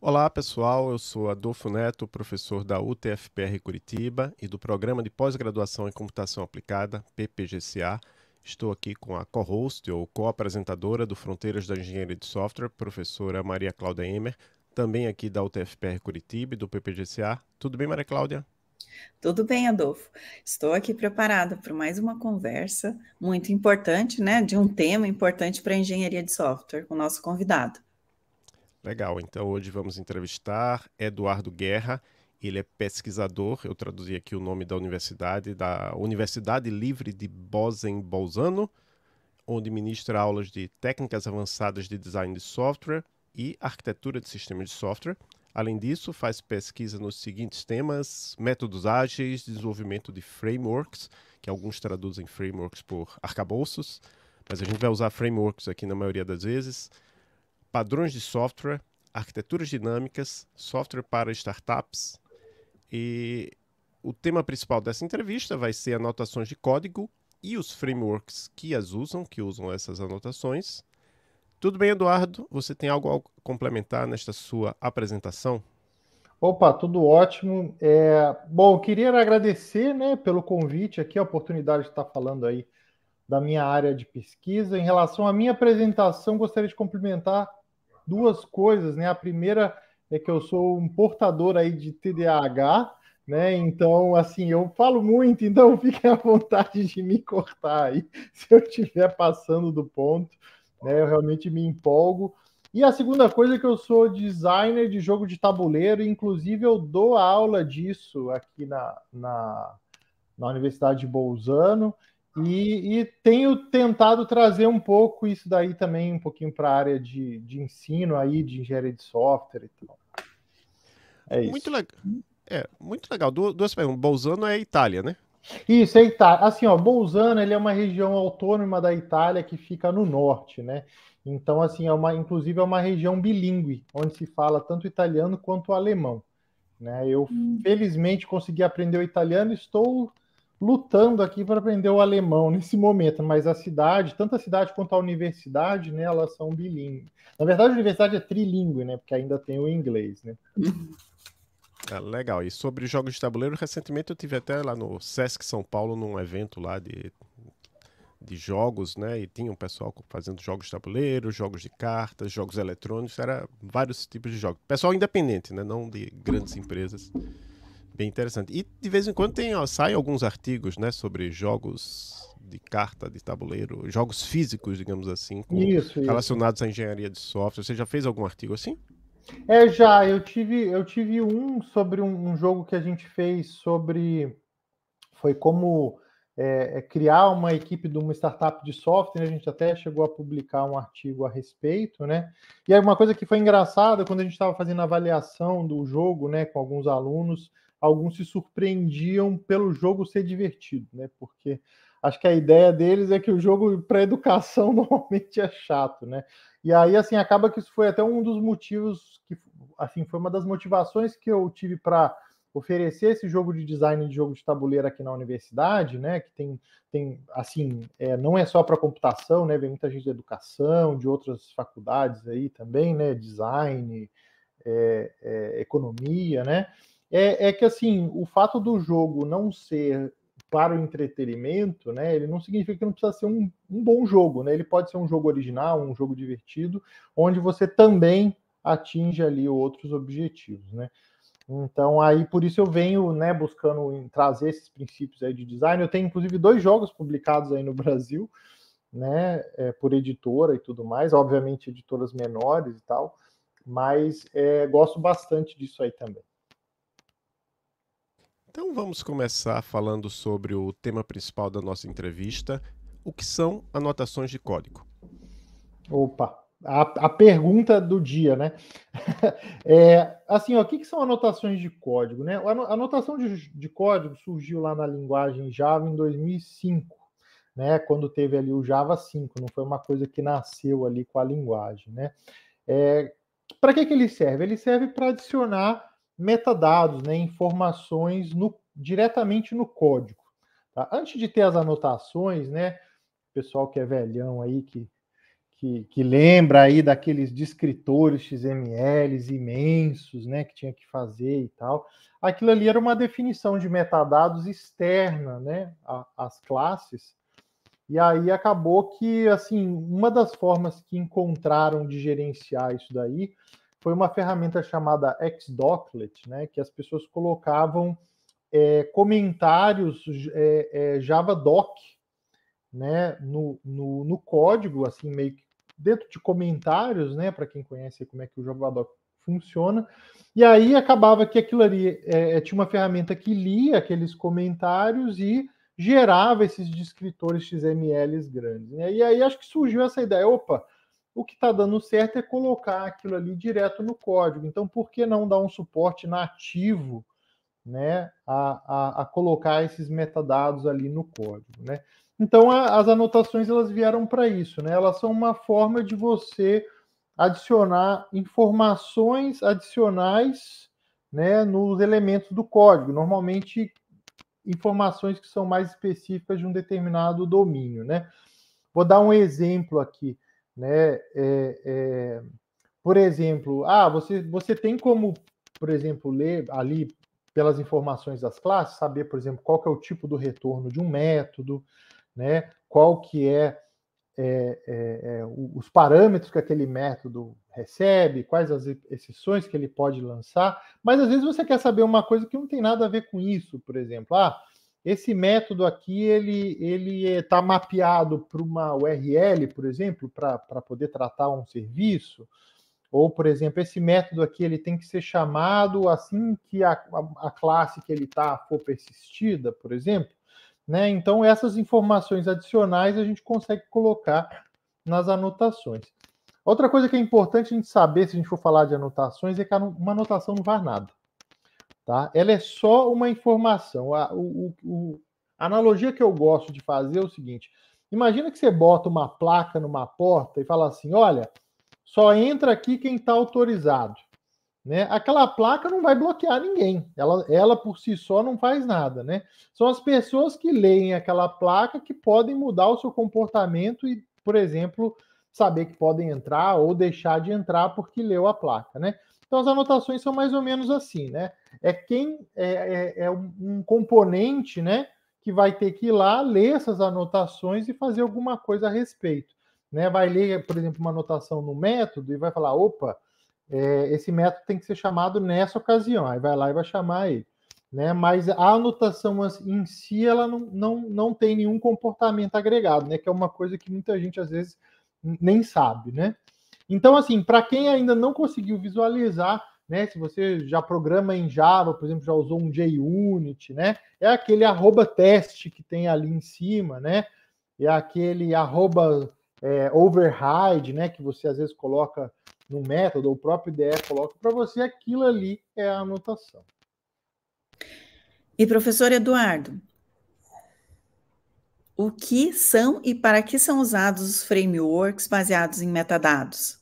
Olá, pessoal. Eu sou Adolfo Neto, professor da UTFPR Curitiba e do Programa de Pós-Graduação em Computação Aplicada, PPGCA. Estou aqui com a co-host ou co-apresentadora do Fronteiras da Engenharia de Software, professora Maria Cláudia Emer, também aqui da UTFPR Curitiba e do PPGCA. Tudo bem, Maria Cláudia? Tudo bem, Adolfo. Estou aqui preparada para mais uma conversa muito importante, né? De um tema importante para a engenharia de software com o nosso convidado. Legal. Então, hoje vamos entrevistar Eduardo Guerra. Ele é pesquisador, eu traduzi aqui o nome da Universidade Livre de Bolzano, onde ministra aulas de técnicas avançadas de design de software e arquitetura de sistemas de software. Além disso, faz pesquisa nos seguintes temas: métodos ágeis, desenvolvimento de frameworks, que alguns traduzem frameworks por arcabouços, mas a gente vai usar frameworks aqui na maioria das vezes, padrões de software, arquiteturas dinâmicas, software para startups. E o tema principal dessa entrevista vai ser anotações de código e os frameworks que usam essas anotações. Tudo bem, Eduardo? Você tem algo a complementar nesta sua apresentação? Opa, tudo ótimo. Bom, eu queria agradecer, né, pelo convite aqui, a oportunidade de estar falando aí da minha área de pesquisa. Em relação à minha apresentação, gostaria de complementar duas coisas, né? A primeira é que eu sou um portador aí de TDAH, né? Então, assim, eu falo muito, então fiquem à vontade de me cortar aí se eu estiver passando do ponto, né? Eu realmente me empolgo. E a segunda coisa é que eu sou designer de jogo de tabuleiro, e inclusive eu dou aula disso aqui na Universidade de Bolzano, e tenho tentado trazer um pouco isso daí também, um pouquinho para a área de ensino aí, de engenharia de software e tal. É Muito isso. legal. Muito legal. Duas perguntas. Bolzano é Itália, né? Isso, é Itália. Assim, ó, Bolzano, ele é uma região autônoma da Itália que fica no norte, né? Então, assim, inclusive é uma região bilíngue, onde se fala tanto italiano quanto alemão, né? Eu felizmente consegui aprender o italiano e estou lutando aqui para aprender o alemão nesse momento, mas a cidade, tanto a cidade quanto a universidade, né, elas são bilíngues. Na verdade, a universidade é trilíngue, né, porque ainda tem o inglês, né? Ah, legal. E sobre jogos de tabuleiro, recentemente eu tive até lá no Sesc São Paulo, num evento lá de jogos, né? E tinha um pessoal fazendo jogos de tabuleiro, jogos de cartas, jogos eletrônicos, era vários tipos de jogos. Pessoal independente, né? Não de grandes empresas. Bem interessante. E de vez em quando saem alguns artigos, né, sobre jogos de carta, de tabuleiro, jogos físicos, digamos assim, Isso. relacionados à engenharia de software. Você já fez algum artigo assim? Eu tive um sobre um jogo que a gente fez sobre foi como criar uma equipe de uma startup de software, né? A gente até chegou a publicar um artigo a respeito, né? E aí uma coisa que foi engraçada, quando a gente estava fazendo a avaliação do jogo, né, com alguns alunos, alguns se surpreendiam pelo jogo ser divertido, né? Porque acho que a ideia deles é que o jogo para educação normalmente é chato, né? E aí, assim, acaba que isso foi até um dos motivos que, assim, foi uma das motivações que eu tive para oferecer esse jogo de design de jogo de tabuleiro aqui na universidade, né? Que tem assim, não é só para computação, né? Vem muita gente de educação, de outras faculdades aí também, né? Design, economia, né? É que assim, o fato do jogo não ser para o entretenimento, né? Ele não significa que não precisa ser um bom jogo, né? Ele pode ser um jogo original, um jogo divertido, onde você também atinge ali outros objetivos, né? Então, aí por isso eu venho, né, buscando trazer esses princípios aí de design. Eu tenho inclusive 2 jogos publicados aí no Brasil, né, por editora e tudo mais, obviamente editoras menores e tal, mas gosto bastante disso aí também. Então vamos começar falando sobre o tema principal da nossa entrevista, o que são anotações de código. Opa, a pergunta do dia, né? Assim, ó, o que são anotações de código, né? A anotação de código surgiu lá na linguagem Java em 2005, né? Quando teve ali o Java 5, não foi uma coisa que nasceu ali com a linguagem, né? Para que ele serve? Ele serve para adicionar metadados, né? Informações diretamente no código. Tá? Antes de ter as anotações, né? O pessoal que é velhão aí, que que lembra aí daqueles descritores XMLs imensos, né, que tinha que fazer e tal. Aquilo ali era uma definição de metadados externa, né, às classes. E aí acabou que, assim, uma das formas que encontraram de gerenciar isso daí foi uma ferramenta chamada Xdoclet, né, que as pessoas colocavam comentários Javadoc, né, no código, assim, meio que dentro de comentários, né, para quem conhece como é que o Javadoc funciona, e aí acabava que aquilo ali tinha uma ferramenta que lia aqueles comentários e gerava esses descritores XMLs grandes, né? E aí acho que surgiu essa ideia, opa, o que está dando certo é colocar aquilo ali direto no código, então por que não dar um suporte nativo, né, a colocar esses metadados ali no código, né? Então as anotações elas vieram para isso, né? Elas são uma forma de você adicionar informações adicionais, né, nos elementos do código, normalmente informações que são mais específicas de um determinado domínio, né? Vou dar um exemplo aqui, né? Por exemplo, você tem como, por exemplo, ler ali pelas informações das classes, saber, por exemplo, qual que é o tipo do retorno de um método, né? Qual que os parâmetros que aquele método recebe, quais as exceções que ele pode lançar, mas às vezes você quer saber uma coisa que não tem nada a ver com isso, por exemplo, esse método aqui ele está mapeado para uma URL, por exemplo, para poder tratar um serviço, ou, por exemplo, esse método aqui ele tem que ser chamado assim que a classe que ele está for persistida, por exemplo, né? Então, essas informações adicionais a gente consegue colocar nas anotações. Outra coisa que é importante a gente saber, se a gente for falar de anotações, é que uma anotação não faz nada. Tá? Ela é só uma informação. A analogia que eu gosto de fazer é o seguinte: imagina que você bota uma placa numa porta e fala assim, olha, só entra aqui quem está autorizado. Né? Aquela placa não vai bloquear ninguém. Ela por si só não faz nada. Né? São as pessoas que leem aquela placa que podem mudar o seu comportamento e, por exemplo, saber que podem entrar ou deixar de entrar porque leu a placa. Né? Então as anotações são mais ou menos assim. Né? É um componente, né, que vai ter que ir lá, ler essas anotações e fazer alguma coisa a respeito. Né? Vai ler, por exemplo, uma anotação no método e vai falar, opa, esse método tem que ser chamado nessa ocasião. Aí vai lá e vai chamar ele. Né? Mas a anotação em si, ela não tem nenhum comportamento agregado, né? Que é uma coisa que muita gente, às vezes, nem sabe. Né? Então, assim, para quem ainda não conseguiu visualizar, né? Se você já programa em Java, por exemplo, já usou um JUnit, né? É aquele @teste que tem ali em cima, né? É aquele @override, né? Que você às vezes coloca no método, ou o próprio IDE coloca para você, aquilo ali é a anotação. E professor Eduardo, o que são e para que são usados os frameworks baseados em metadados?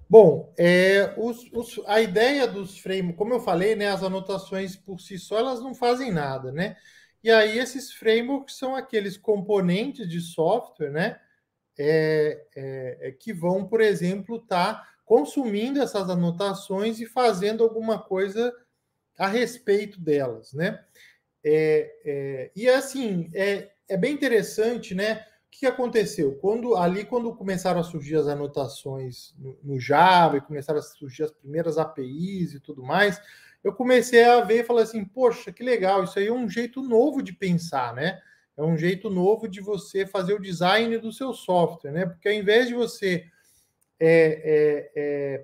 Bom, a ideia dos frameworks, como eu falei, né, as anotações por si só, elas não fazem nada, né? E aí esses frameworks são aqueles componentes de software, né, que vão, por exemplo, estar consumindo essas anotações e fazendo alguma coisa a respeito delas, né? E assim, é bem interessante, né? O que aconteceu? Quando começaram a surgir as anotações no Java, e começaram a surgir as primeiras APIs e tudo mais, eu comecei a ver e falei assim, poxa, que legal, isso aí é um jeito novo de pensar, né? É um jeito novo de você fazer o design do seu software, né? Porque ao invés de você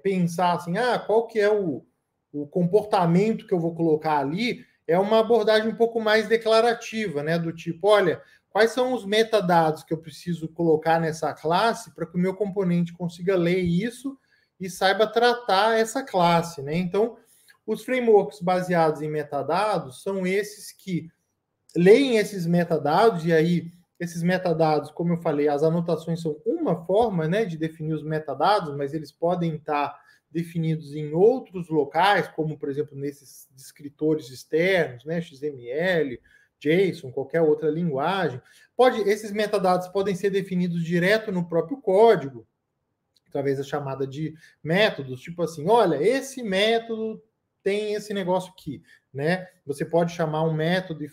pensar assim, qual que é o comportamento que eu vou colocar ali, é uma abordagem um pouco mais declarativa, né? Do tipo, olha, quais são os metadados que eu preciso colocar nessa classe para que o meu componente consiga ler isso e saiba tratar essa classe, né? Então, os frameworks baseados em metadados são esses que leem esses metadados, e aí esses metadados, como eu falei, as anotações são uma forma, né, de definir os metadados, mas eles podem estar definidos em outros locais, como, por exemplo, nesses descritores externos, né, XML, JSON, qualquer outra linguagem. Esses metadados podem ser definidos direto no próprio código, através da chamada de métodos, tipo assim, olha, esse método tem esse negócio aqui, né? Você pode chamar um método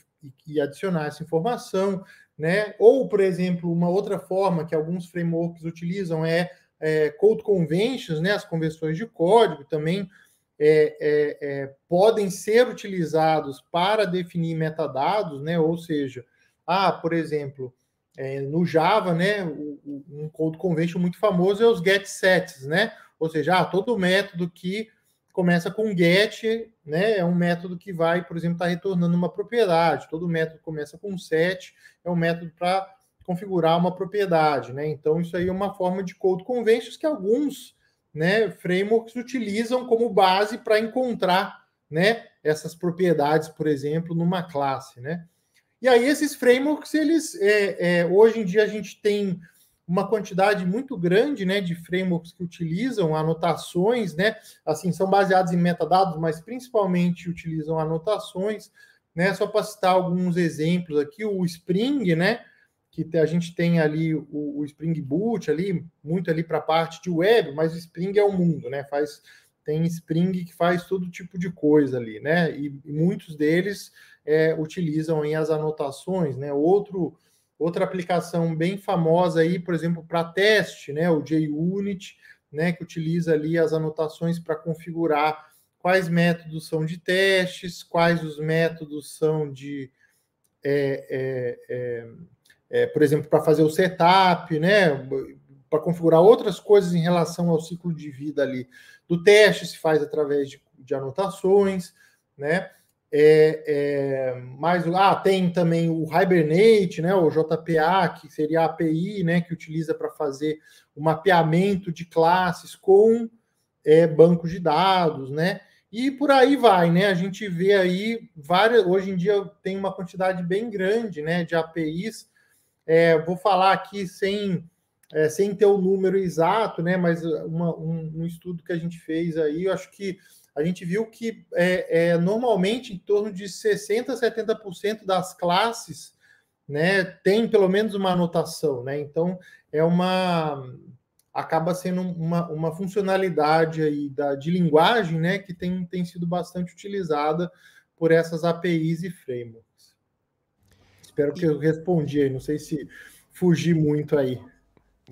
e adicionar essa informação, né? Ou, por exemplo, uma outra forma que alguns frameworks utilizam é code conventions, né? As convenções de código também podem ser utilizados para definir metadados, né? Ou seja, por exemplo, no Java, né? Um code convention muito famoso é os getSets, né? Ou seja, todo método que começa com get, né? É um método que vai, por exemplo, estar retornando uma propriedade. Todo método começa com set, é um método para configurar uma propriedade, né? Então, isso aí é uma forma de code conventions que alguns, né, frameworks utilizam como base para encontrar, né, essas propriedades, por exemplo, numa classe, né? E aí esses frameworks, eles hoje em dia a gente tem uma quantidade muito grande, né, de frameworks que utilizam anotações, né? Assim, são baseados em metadados, mas principalmente utilizam anotações, né? Só para citar alguns exemplos aqui, o Spring, né? Que a gente tem ali o Spring Boot ali, muito ali para a parte de web, mas o Spring é o mundo, né? Tem Spring que faz todo tipo de coisa ali, né? E muitos deles utilizam aí as anotações, né? Outra aplicação bem famosa aí, por exemplo, para teste, né? O JUnit, né? Que utiliza ali as anotações para configurar quais métodos são de testes, quais os métodos são de por exemplo, para fazer o setup, né? Para configurar outras coisas em relação ao ciclo de vida ali do teste, se faz através de anotações, né? Tem também o Hibernate, né? O JPA, que seria a API, né? Que utiliza para fazer o mapeamento de classes com bancos de dados, né? E por aí vai, né? A gente vê aí hoje em dia tem uma quantidade bem grande, né? De APIs. Vou falar aqui sem ter o número exato, né? Mas um estudo que a gente fez aí, eu acho que a gente viu que normalmente em torno de 60% a 70% das classes, né, tem pelo menos uma anotação, né? Então acaba sendo uma funcionalidade aí de linguagem, né, que tem sido bastante utilizada por essas APIs e frameworks. Espero que eu respondi aí, não sei se fugi muito aí.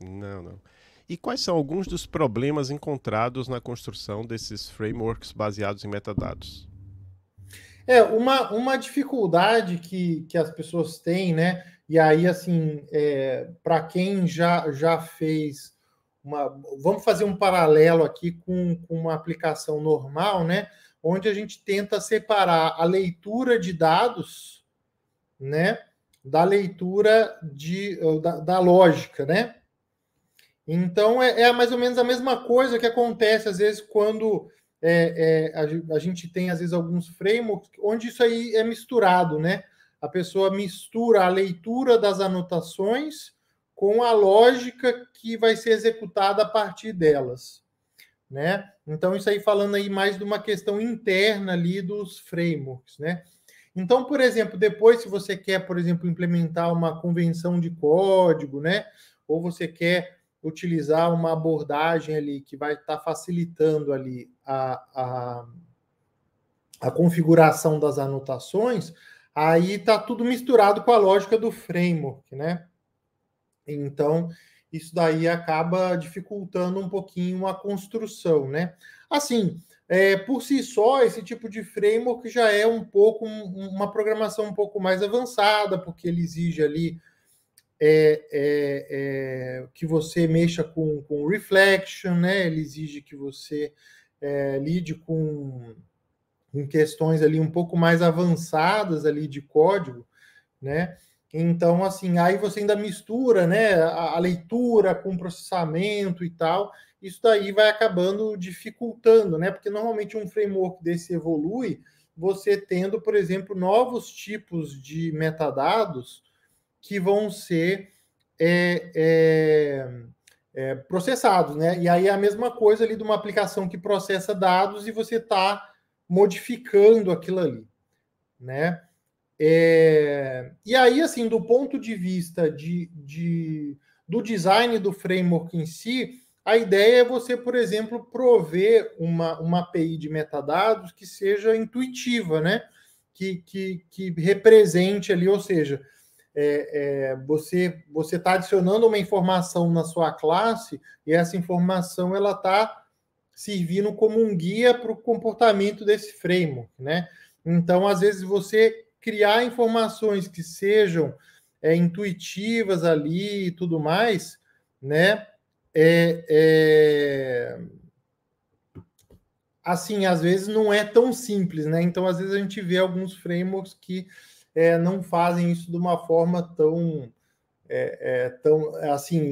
Não. E quais são alguns dos problemas encontrados na construção desses frameworks baseados em metadados? Uma dificuldade que as pessoas têm, né? E aí, assim, para quem já fez vamos fazer um paralelo aqui com uma aplicação normal, né? Onde a gente tenta separar a leitura de dados, né? Da leitura da lógica, né? Então, mais ou menos a mesma coisa que acontece, às vezes, quando a gente tem, às vezes, alguns frameworks onde isso aí é misturado, né? A pessoa mistura a leitura das anotações com a lógica que vai ser executada a partir delas, né? Então, isso aí falando aí mais de uma questão interna ali dos frameworks, né? Então, por exemplo, depois, se você quer, por exemplo, implementar uma convenção de código, né? Ou você quer utilizar uma abordagem ali que vai estar facilitando ali a configuração das anotações, aí está tudo misturado com a lógica do framework, né? Então, isso daí acaba dificultando um pouquinho a construção, né? Assim, por si só, esse tipo de framework já é um pouco uma programação um pouco mais avançada, porque ele exige ali que você mexa com reflection, né? Ele exige que você lide com questões ali um pouco mais avançadas ali de código, né? Então, assim, aí você ainda mistura, né, a leitura com processamento e tal. Isso daí vai acabando dificultando, né? Porque normalmente um framework desse evolui você tendo, por exemplo, novos tipos de metadados que vão ser processados, né? E aí é a mesma coisa ali de uma aplicação que processa dados e você está modificando aquilo ali, né? E aí, assim, do ponto de vista do design do framework em si, a ideia é você, por exemplo, prover uma API de metadados que seja intuitiva, né? Que represente ali, ou seja, você está adicionando uma informação na sua classe e essa informação ela está servindo como um guia para o comportamento desse framework, né? Então, às vezes, você criar informações que sejam intuitivas ali e tudo mais, né? Assim, às vezes não é tão simples, né? Então, às vezes a gente vê alguns frameworks que não fazem isso de uma forma tão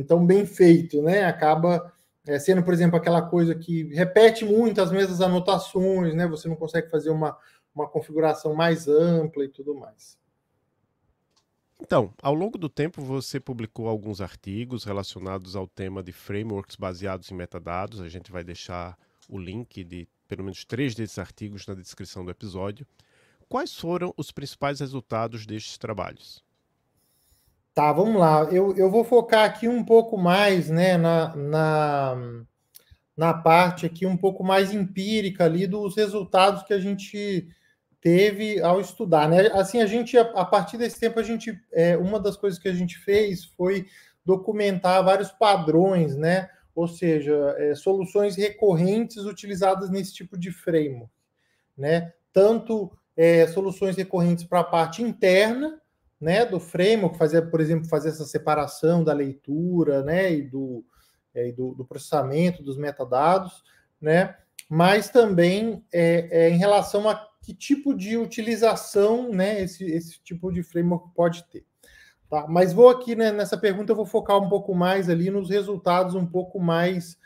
tão bem feito, né? Acaba sendo, por exemplo, aquela coisa que repete muito as mesmas anotações, né? Você não consegue fazer uma configuração mais ampla e tudo mais. Então, ao longo do tempo, você publicou alguns artigos relacionados ao tema de frameworks baseados em metadados. A gente vai deixar o link de pelo menos 3 desses artigos na descrição do episódio. Quais foram os principais resultados destes trabalhos? Tá, vamos lá. Eu vou focar aqui um pouco mais, né, na parte aqui um pouco mais empírica ali dos resultados que a gente teve ao estudar, né? Assim, a partir desse tempo, uma das coisas que a gente fez foi documentar vários padrões, né? Ou seja, soluções recorrentes utilizadas nesse tipo de framework, né? Tanto soluções recorrentes para a parte interna, né, do framework, por exemplo, fazer essa separação da leitura, né, e do processamento dos metadados, né? Mas também em relação a que tipo de utilização, né, esse tipo de framework pode ter. Tá? Mas vou aqui, né, nessa pergunta, eu vou focar um pouco mais ali nos resultados um pouco mais,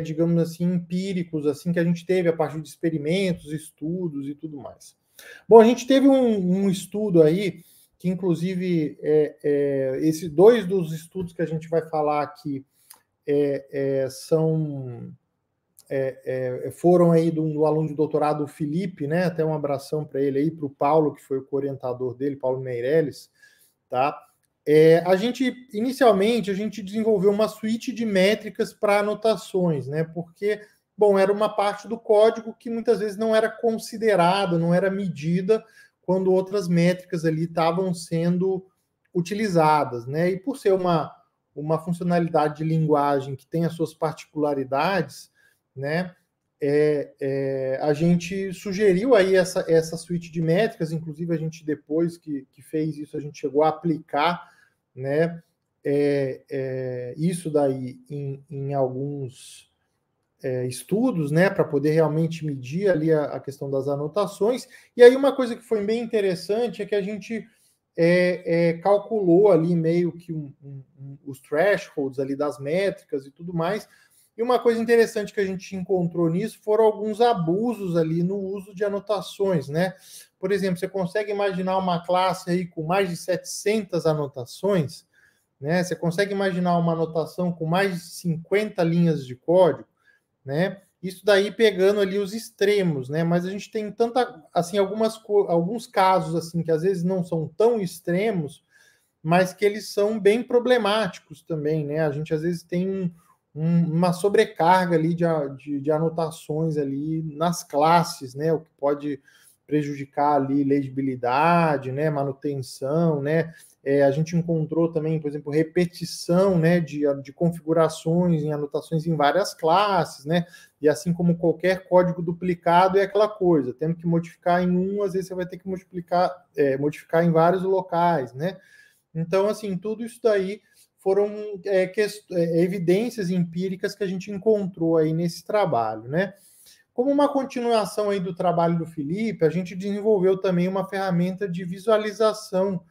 digamos assim, empíricos, assim, que a gente teve a partir de experimentos, estudos e tudo mais. Bom, a gente teve um estudo aí, que inclusive, esses 2 dos estudos que a gente vai falar aqui foram aí do aluno de doutorado, o Felipe, né? Até um abração para ele aí, para o Paulo, que foi o orientador dele, Paulo Meirelles, tá? Inicialmente, a gente desenvolveu uma suíte de métricas para anotações, né? Porque, bom, era uma parte do código que muitas vezes não era considerada, não era medida quando outras métricas ali estavam sendo utilizadas, né? E por ser uma funcionalidade de linguagem que tem as suas particularidades, né? A gente sugeriu aí essa suíte de métricas, inclusive a gente, depois que fez isso, a gente chegou a aplicar, né, isso daí em alguns estudos, né, para poder realmente medir ali a questão das anotações. E aí uma coisa que foi bem interessante é que a gente calculou ali meio que os thresholds ali das métricas e tudo mais. E uma coisa interessante que a gente encontrou nisso foram alguns abusos ali no uso de anotações, né? Por exemplo, você consegue imaginar uma classe aí com mais de 700 anotações, né? Você consegue imaginar uma anotação com mais de 50 linhas de código, né? Isso daí pegando ali os extremos, né? Mas a gente tem alguns casos assim que às vezes não são tão extremos, mas que eles são bem problemáticos também, né? A gente às vezes tem uma sobrecarga ali de anotações ali nas classes, né? O que pode prejudicar ali legibilidade, né? Manutenção, né? A gente encontrou também, por exemplo, repetição, né, de configurações em anotações em várias classes, né? E assim como qualquer código duplicado é aquela coisa, tendo que modificar em às vezes você vai ter que modificar em vários locais, né? Então, assim, tudo isso daí foram evidências empíricas que a gente encontrou aí nesse trabalho, né? Como uma continuação aí do trabalho do Felipe, a gente desenvolveu também uma ferramenta de visualização,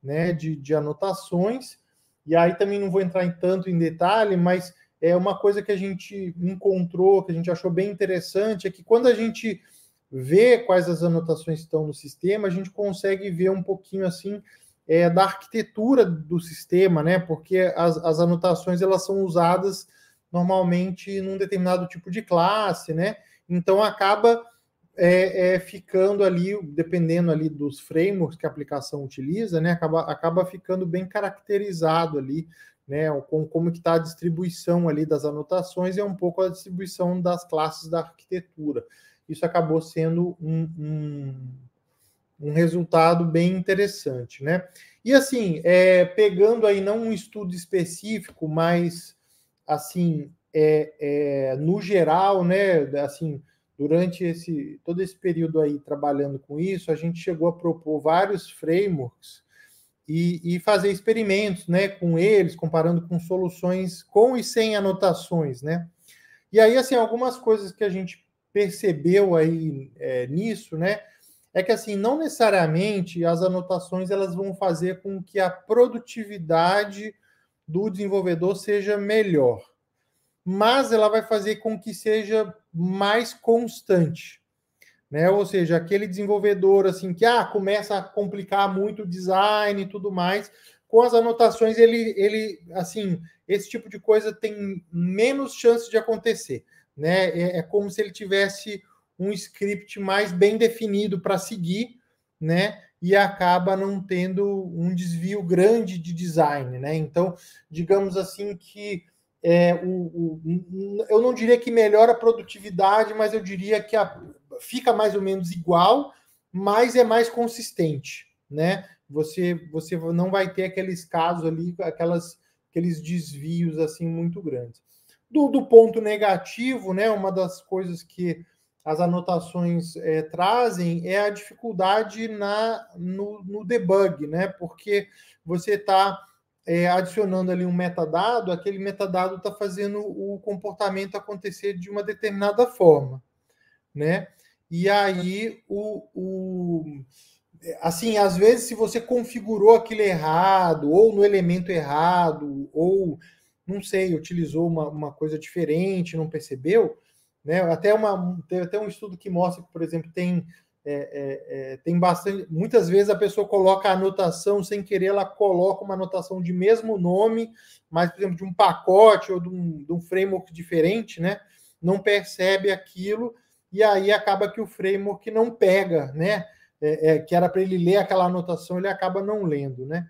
né, de anotações, e aí também não vou entrar tanto em detalhe, mas uma coisa que a gente encontrou, que a gente achou bem interessante, é que quando a gente vê quais as anotações estão no sistema, a gente consegue ver um pouquinho assim da arquitetura do sistema, né? Porque as anotações elas são usadas normalmente num determinado tipo de classe, né? Então acaba ficando ali, dependendo ali dos frameworks que a aplicação utiliza, né, acaba ficando bem caracterizado ali, né, como que está a distribuição ali das anotações e um pouco a distribuição das classes da arquitetura. Isso acabou sendo um resultado bem interessante, né? E assim, pegando aí não um estudo específico, mas assim, no geral, né, assim, durante todo esse período aí trabalhando com isso, a gente chegou a propor vários frameworks e fazer experimentos, né, com eles, comparando com soluções com e sem anotações, né? E aí, assim, algumas coisas que a gente percebeu aí nisso, né, é que, assim, não necessariamente as anotações elas vão fazer com que a produtividade do desenvolvedor seja melhor, mas ela vai fazer com que seja mais constante, né? Ou seja, aquele desenvolvedor assim que começa a complicar muito o design e tudo mais, com as anotações ele assim, esse tipo de coisa tem menos chance de acontecer, né? É como se ele tivesse um script mais bem definido para seguir, né? E acaba não tendo um desvio grande de design, né? Então, digamos assim que eu não diria que melhora a produtividade, mas eu diria que fica mais ou menos igual, mas é mais consistente, né? Você não vai ter aqueles casos ali, aqueles desvios assim muito grandes. Do ponto negativo, né? Uma das coisas que as anotações trazem é a dificuldade no debug, né? Porque você está adicionando ali um metadado, aquele metadado está fazendo o comportamento acontecer de uma determinada forma, né? E aí, assim, às vezes, se você configurou aquilo errado, ou no elemento errado, ou, não sei, utilizou uma coisa diferente, não percebeu, né? Tem até um estudo que mostra que, por exemplo, tem bastante. Muitas vezes a pessoa coloca a anotação sem querer, ela coloca uma anotação de mesmo nome, mas, por exemplo, de um pacote ou de um framework diferente, né? Não percebe aquilo, e aí acaba que o framework não pega, né? Que era para ele ler aquela anotação, ele acaba não lendo, né?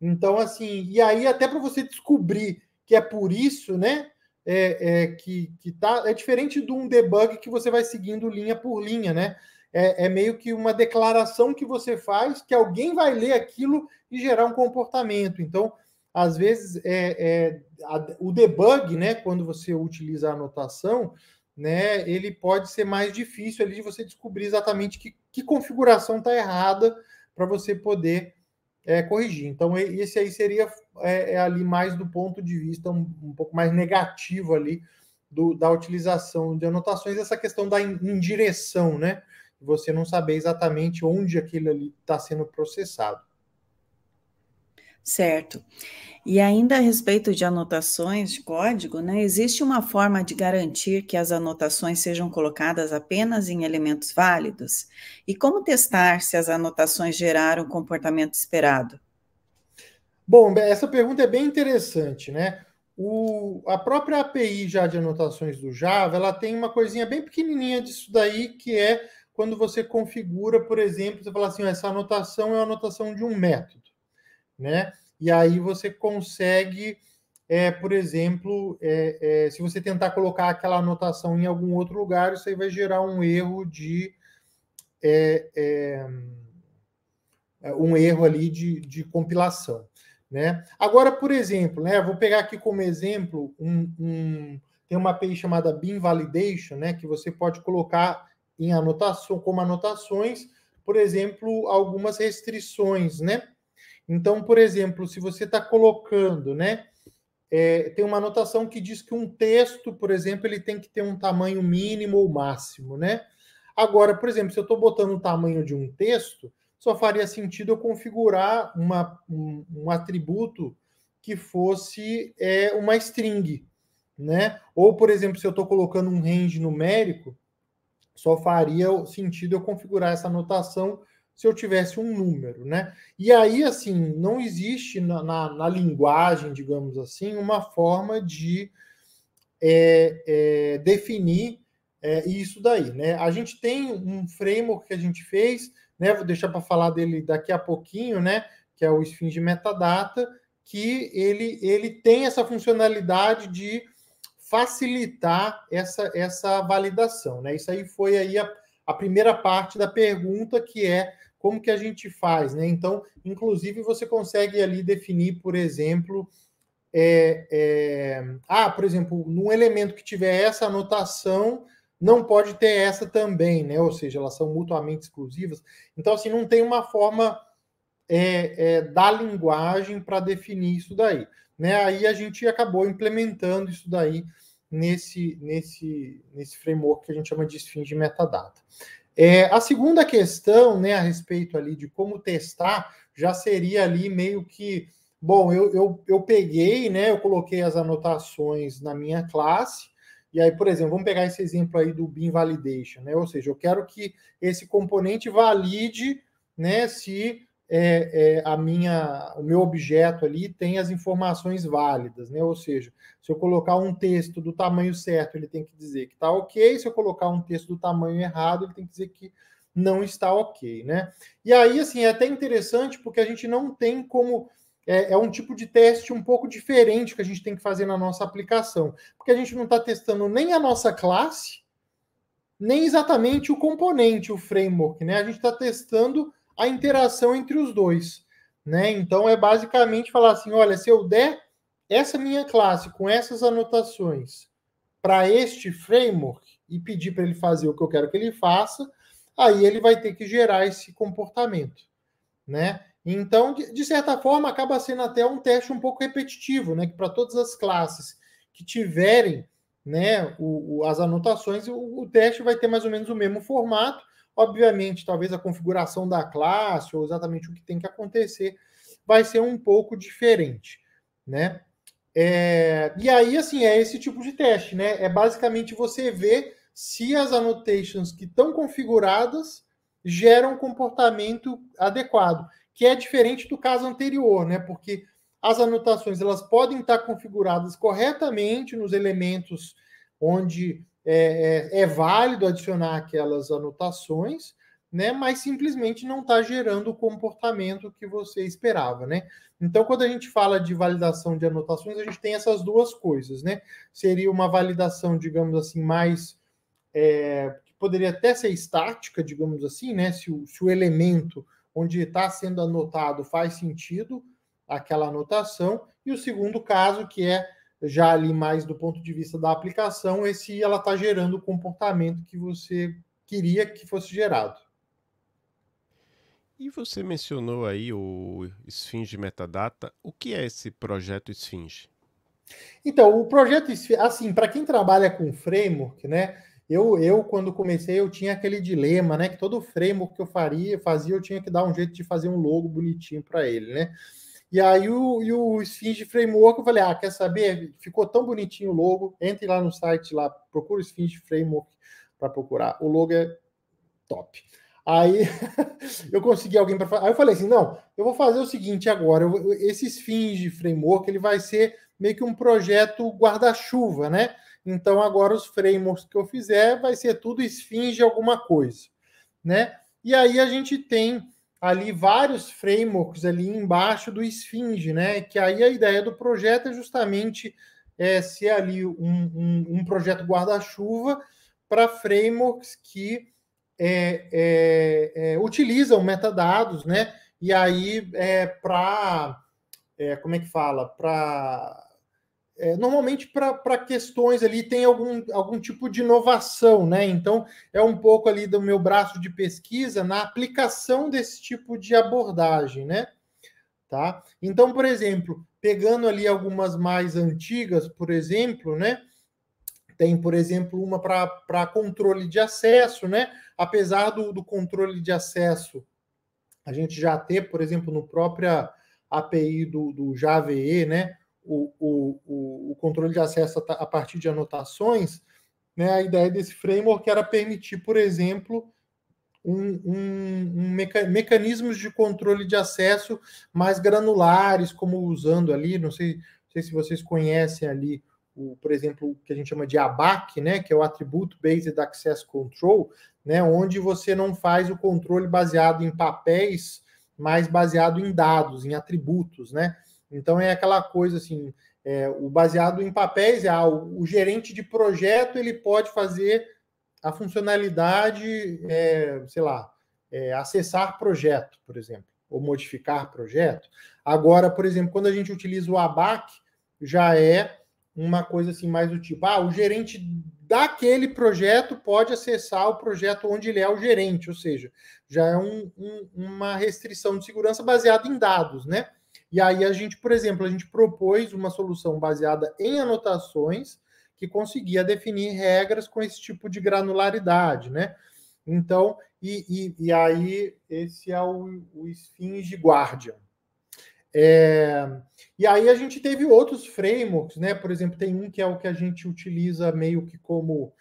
Então, assim, e aí até para você descobrir que é por isso, né? É diferente de um debug que você vai seguindo linha por linha, né? É meio que uma declaração que você faz, que alguém vai ler aquilo e gerar um comportamento. Então, às vezes, o debug, né, quando você utiliza a anotação, né, ele pode ser mais difícil ali de você descobrir exatamente que configuração está errada para você poder corrigir. Então, esse aí seria ali mais do ponto de vista um pouco mais negativo ali da utilização de anotações, essa questão da indireção, né? Você não saber exatamente onde aquilo ali está sendo processado. Certo. E ainda a respeito de anotações de código, né, existe uma forma de garantir que as anotações sejam colocadas apenas em elementos válidos? E como testar se as anotações geraram o comportamento esperado? Bom, essa pergunta é bem interessante, né? A própria API já de anotações do Java, ela tem uma coisinha bem pequenininha disso daí, que é quando você configura, por exemplo, você fala assim, essa anotação é a anotação de um método, né? E aí você consegue, por exemplo, se você tentar colocar aquela anotação em algum outro lugar, isso aí vai gerar um erro ali de compilação, né? Agora, por exemplo, né, vou pegar aqui como exemplo tem uma API chamada Bean Validation, né, que você pode colocar em anotação, como anotações, por exemplo, algumas restrições, né? Então, por exemplo, se você está colocando, né, tem uma anotação que diz que um texto, por exemplo, ele tem que ter um tamanho mínimo ou máximo, né? Agora, por exemplo, se eu estou botando o tamanho de um texto, só faria sentido eu configurar um atributo que fosse uma string, né? Ou, por exemplo, se eu estou colocando um range numérico, só faria sentido eu configurar essa anotação se eu tivesse um número, né? E aí, assim, não existe na linguagem, digamos assim, uma forma de definir isso daí, né? A gente tem um framework que a gente fez, né? Vou deixar para falar dele daqui a pouquinho, né? Que é o Esfinge Metadata, que ele tem essa funcionalidade de facilitar essa validação, né? Isso aí foi aí a primeira parte da pergunta, que é como que a gente faz, né? Então, inclusive, você consegue ali definir, por exemplo, por exemplo, num elemento que tiver essa anotação, não pode ter essa também, né? Ou seja, elas são mutuamente exclusivas. Então, assim, não tem uma forma da linguagem para definir isso daí, né? Aí a gente acabou implementando isso daí nesse framework que a gente chama de Esfinge Metadata. A segunda questão, né, a respeito ali de como testar, já seria ali meio que, bom, eu peguei, né, eu coloquei as anotações na minha classe, e aí, por exemplo, vamos pegar esse exemplo aí do bin validation, né, ou seja, eu quero que esse componente valide, né, se o meu objeto ali tem as informações válidas, né? Ou seja, se eu colocar um texto do tamanho certo, ele tem que dizer que está ok. Se eu colocar um texto do tamanho errado, ele tem que dizer que não está ok, né? E aí, assim, é até interessante porque a gente não tem como... É um tipo de teste um pouco diferente que a gente tem que fazer na nossa aplicação, porque a gente não está testando nem a nossa classe, nem exatamente o componente, o framework, né? A gente está testando a interação entre os dois, né? Então é basicamente falar assim, olha, se eu der essa minha classe com essas anotações para este framework e pedir para ele fazer o que eu quero que ele faça, aí ele vai ter que gerar esse comportamento, né? Então, de certa forma, acaba sendo até um teste um pouco repetitivo, né? Que para todas as classes que tiverem, né, as anotações, o teste vai ter mais ou menos o mesmo formato. Obviamente, talvez a configuração da classe, ou exatamente o que tem que acontecer, vai ser um pouco diferente, né? E aí, assim, é esse tipo de teste, né? É basicamente você ver se as annotations que estão configuradas geram um comportamento adequado, que é diferente do caso anterior, né? Porque as anotações elas podem estar configuradas corretamente nos elementos onde é válido adicionar aquelas anotações, né? Mas simplesmente não está gerando o comportamento que você esperava, né? Então, quando a gente fala de validação de anotações, a gente tem essas duas coisas, né? Seria uma validação, digamos assim, mais que poderia até ser estática, digamos assim, né? Se o elemento onde está sendo anotado faz sentido aquela anotação, e o segundo caso, que é já ali mais do ponto de vista da aplicação, é se ela está gerando o comportamento que você queria que fosse gerado. E você mencionou aí o Esfinge Metadata. O que é esse projeto Esfinge? Então, o projeto Esfinge, assim, para quem trabalha com framework, né? Eu, quando comecei, eu tinha aquele dilema, né? Que todo framework que eu fazia, eu tinha que dar um jeito de fazer um logo bonitinho para ele, né? E aí o Esfinge Framework, eu falei, quer saber? Ficou tão bonitinho o logo, entre lá no site, lá, procura o Esfinge Framework para procurar. O logo é top. Aí eu consegui alguém para fazer. Aí eu falei assim, não, eu vou fazer o seguinte agora, esse Esfinge Framework, ele vai ser meio que um projeto guarda-chuva, né? Então agora os frameworks que eu fizer vai ser tudo Esfinge alguma coisa, né? E aí a gente tem ali vários frameworks ali embaixo do Esfinge, né? Que aí a ideia do projeto é justamente ser ali um projeto guarda-chuva para frameworks que utilizam metadados, né? E aí como é que fala? Normalmente para questões ali tem algum tipo de inovação, né? Então é um pouco ali do meu braço de pesquisa na aplicação desse tipo de abordagem, né? Tá? Então, por exemplo, pegando ali algumas mais antigas, por exemplo, né? Tem, por exemplo, uma para controle de acesso, né? Apesar do controle de acesso a gente já ter, por exemplo, no própria API do JVE, né? O controle de acesso a partir de anotações, né? A ideia desse framework era permitir, por exemplo, mecanismos de controle de acesso mais granulares, como usando ali, não sei se vocês conhecem ali por exemplo, o que a gente chama de ABAC, né, que é o Attribute Based Access Control, né, onde você não faz o controle baseado em papéis, mas baseado em dados, em atributos, né? Então é aquela coisa assim, o baseado em papéis o gerente de projeto ele pode fazer a funcionalidade, sei lá, acessar projeto, por exemplo, ou modificar projeto. Agora, por exemplo, quando a gente utiliza o ABAC, já é uma coisa assim mais do tipo, o gerente daquele projeto pode acessar o projeto onde ele é o gerente, ou seja, já é uma restrição de segurança baseada em dados, né? E aí a gente, por exemplo, a gente propôs uma solução baseada em anotações que conseguia definir regras com esse tipo de granularidade, né? Então, e aí esse é o Sphinge Guardian. E aí a gente teve outros frameworks, né? Por exemplo, tem um que é o que a gente utiliza meio que como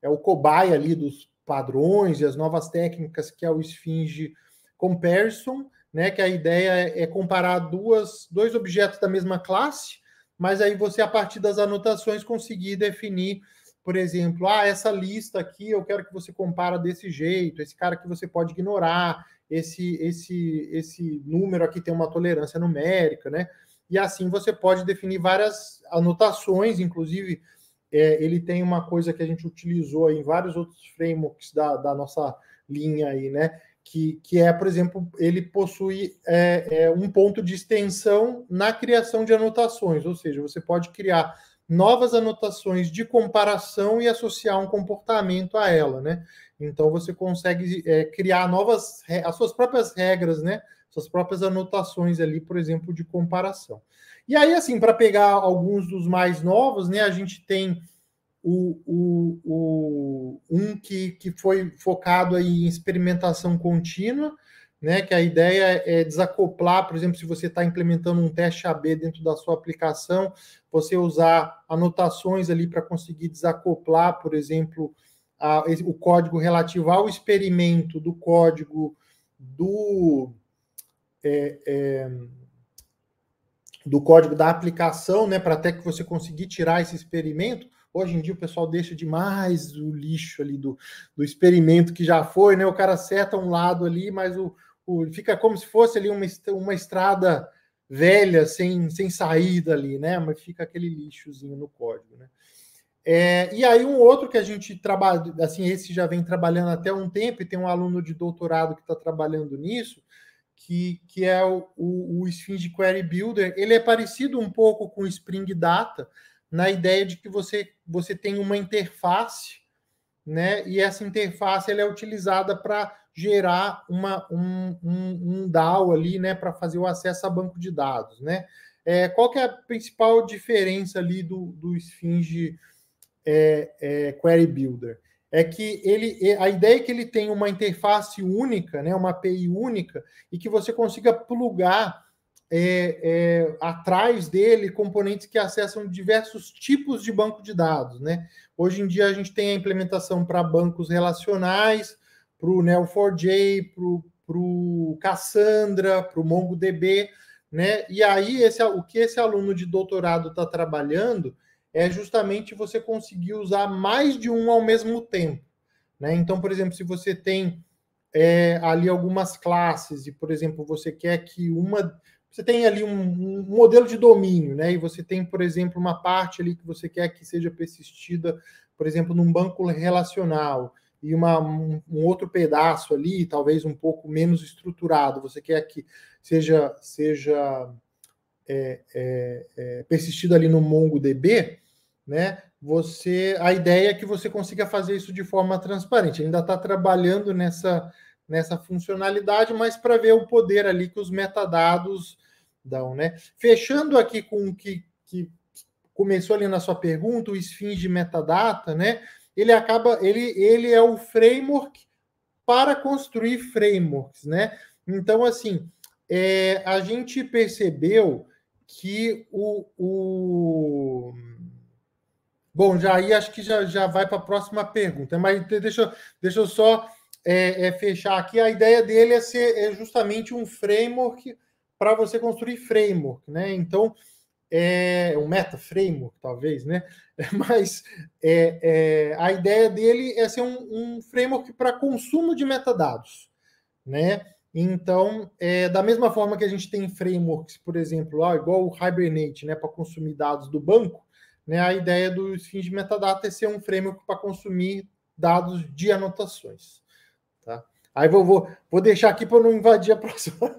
o cobaia ali dos padrões e as novas técnicas, que é o Sphinge Comparison, né? Que a ideia é comparar dois objetos da mesma classe, mas aí você, a partir das anotações, conseguir definir, por exemplo, essa lista aqui eu quero que você compara desse jeito, esse cara que você pode ignorar, esse número aqui tem uma tolerância numérica, né? E assim você pode definir várias anotações, inclusive ele tem uma coisa que a gente utilizou em vários outros frameworks da nossa linha aí, né? Que é, por exemplo, ele possui um ponto de extensão na criação de anotações, ou seja, você pode criar novas anotações de comparação e associar um comportamento a ela, né? Então você consegue criar as suas próprias regras, né? Suas próprias anotações ali, por exemplo, de comparação. E aí, assim, para pegar alguns dos mais novos, né? A gente tem um que foi focado aí em experimentação contínua, né? Que a ideia é desacoplar, por exemplo, se você está implementando um teste AB dentro da sua aplicação, você usar anotações ali para conseguir desacoplar, por exemplo, o código relativo ao experimento do código do código da aplicação, né, para até que você conseguir tirar esse experimento. Hoje em dia o pessoal deixa demais o lixo ali do experimento que já foi, né? O cara seta um lado ali, mas fica como se fosse ali uma estrada velha, sem saída ali, né? Mas fica aquele lixozinho no código, né? E aí um outro que a gente trabalha, assim, esse já vem trabalhando até um tempo, e tem um aluno de doutorado que está trabalhando nisso, que é o Sphinge Query Builder. Ele é parecido um pouco com o Spring Data, na ideia de que você tem uma interface, né? E essa interface ela é utilizada para gerar um DAO ali, né? Para fazer o acesso a banco de dados, né? Qual que é a principal diferença ali do Sphinge Query Builder? É que a ideia é que ele tem uma interface única, né, uma API única, e que você consiga plugar atrás dele componentes que acessam diversos tipos de banco de dados, né? Hoje em dia a gente tem a implementação para bancos relacionais, para o Neo4j, para o Cassandra, para o MongoDB, né? E aí o que esse aluno de doutorado está trabalhando é justamente você conseguir usar mais de um ao mesmo tempo, né? Então, por exemplo, se você tem ali algumas classes e, por exemplo, você quer que você tem ali um modelo de domínio, né? E você tem, por exemplo, uma parte ali que você quer que seja persistida, por exemplo, num banco relacional, e um outro pedaço ali, talvez um pouco menos estruturado, você quer que seja persistido ali no MongoDB, né? A ideia é que você consiga fazer isso de forma transparente. Ainda está trabalhando nessa funcionalidade, mas para ver o poder ali que os metadados dão, né? Fechando aqui com o que começou ali na sua pergunta, o Sphinge Metadata, né? Ele é o framework para construir frameworks, né? Então, assim, a gente percebeu que Bom, acho que já vai para a próxima pergunta, mas deixa eu só fechar aqui. A ideia dele é justamente um framework para você construir framework, né? Então, um meta framework, talvez, né? Mas a ideia dele é ser um framework para consumo de metadados, né? Então, da mesma forma que a gente tem frameworks, por exemplo, igual o Hibernate, né, para consumir dados do banco, né, a ideia do Sphinx de metadata é ser um framework para consumir dados de anotações. Tá? Aí vou deixar aqui para não invadir a próxima.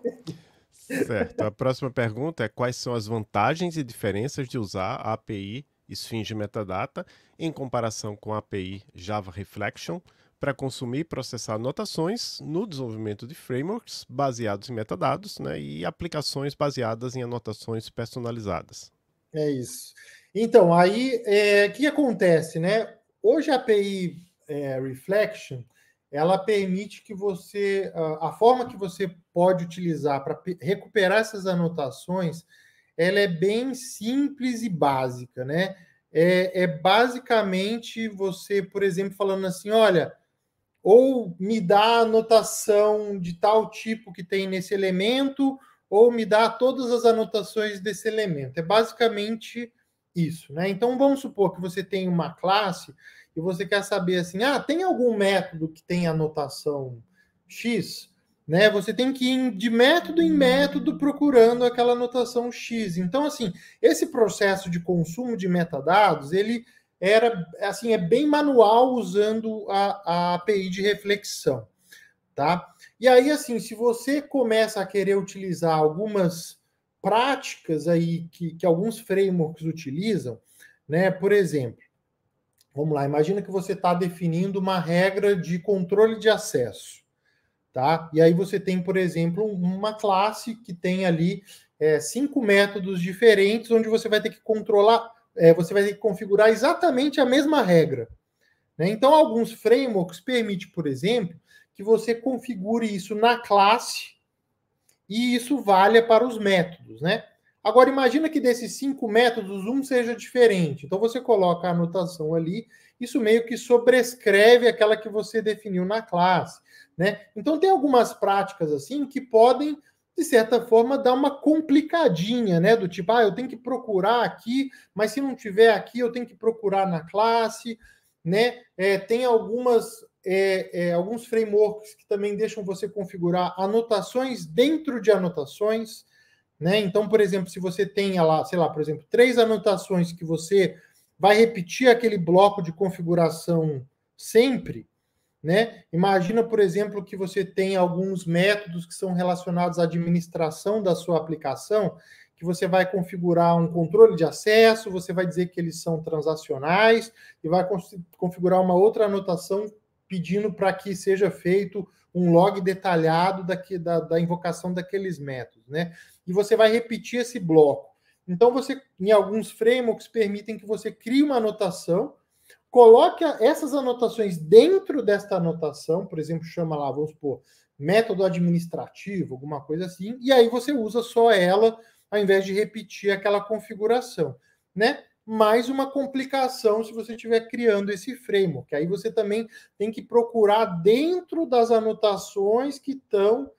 Certo. A próxima pergunta é: quais são as vantagens e diferenças de usar a API Sphinx de metadata em comparação com a API Java Reflection para consumir e processar anotações no desenvolvimento de frameworks baseados em metadados, né, e aplicações baseadas em anotações personalizadas? É isso. Então, aí, o que acontece, né? Hoje a API Reflection, ela permite que você, a forma que você pode utilizar para recuperar essas anotações, ela é bem simples e básica, né? Basicamente você, por exemplo, falando assim, olha, ou me dá a anotação de tal tipo que tem nesse elemento, ou me dá todas as anotações desse elemento. É basicamente isso, né? Então vamos supor que você tem uma classe e você quer saber assim, tem algum método que tem anotação X, né? Você tem que ir de método em método procurando aquela anotação X. Então, assim, esse processo de consumo de metadados, ele é bem manual usando a API de reflexão, tá? E aí, assim, se você começa a querer utilizar algumas práticas aí que alguns frameworks utilizam, né? Por exemplo, vamos lá, imagina que você está definindo uma regra de controle de acesso, tá? E aí você tem, por exemplo, uma classe que tem ali 5 métodos diferentes, onde você vai ter que controlar, você vai ter que configurar exatamente a mesma regra, né? Então, alguns frameworks permitem, por exemplo, que você configure isso na classe e isso valha para os métodos, né? Agora, imagina que desses 5 métodos, um seja diferente. Então, você coloca a anotação ali, isso meio que sobrescreve aquela que você definiu na classe, né? Então, tem algumas práticas assim que podem, de certa forma, dar uma complicadinha, né? Do tipo, eu tenho que procurar aqui, mas se não tiver aqui, eu tenho que procurar na classe, né? Tem alguns frameworks que também deixam você configurar anotações dentro de anotações, né? Então, por exemplo, se você tem lá, sei lá, por exemplo, 3 anotações que você vai repetir aquele bloco de configuração sempre, né? Imagina, por exemplo, que você tem alguns métodos que são relacionados à administração da sua aplicação, que você vai configurar um controle de acesso, você vai dizer que eles são transacionais e vai configurar uma outra anotação pedindo para que seja feito um log detalhado da invocação daqueles métodos, né? E você vai repetir esse bloco. Então, em alguns frameworks, permitem que você crie uma anotação, coloque essas anotações dentro desta anotação, por exemplo, chama lá, vamos supor, método administrativo, alguma coisa assim, e aí você usa só ela, ao invés de repetir aquela configuração, né? Mais uma complicação se você estiver criando esse framework. Aí você também tem que procurar dentro das anotações que estão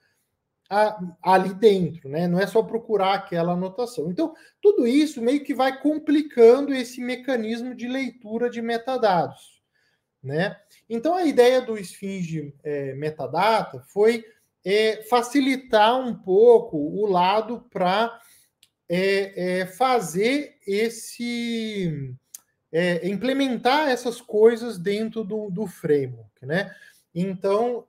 ali dentro, né? Não é só procurar aquela anotação. Então, tudo isso meio que vai complicando esse mecanismo de leitura de metadados, né? Então, a ideia do Sphinx metadata foi facilitar um pouco o lado para fazer implementar essas coisas dentro do framework, né? Então,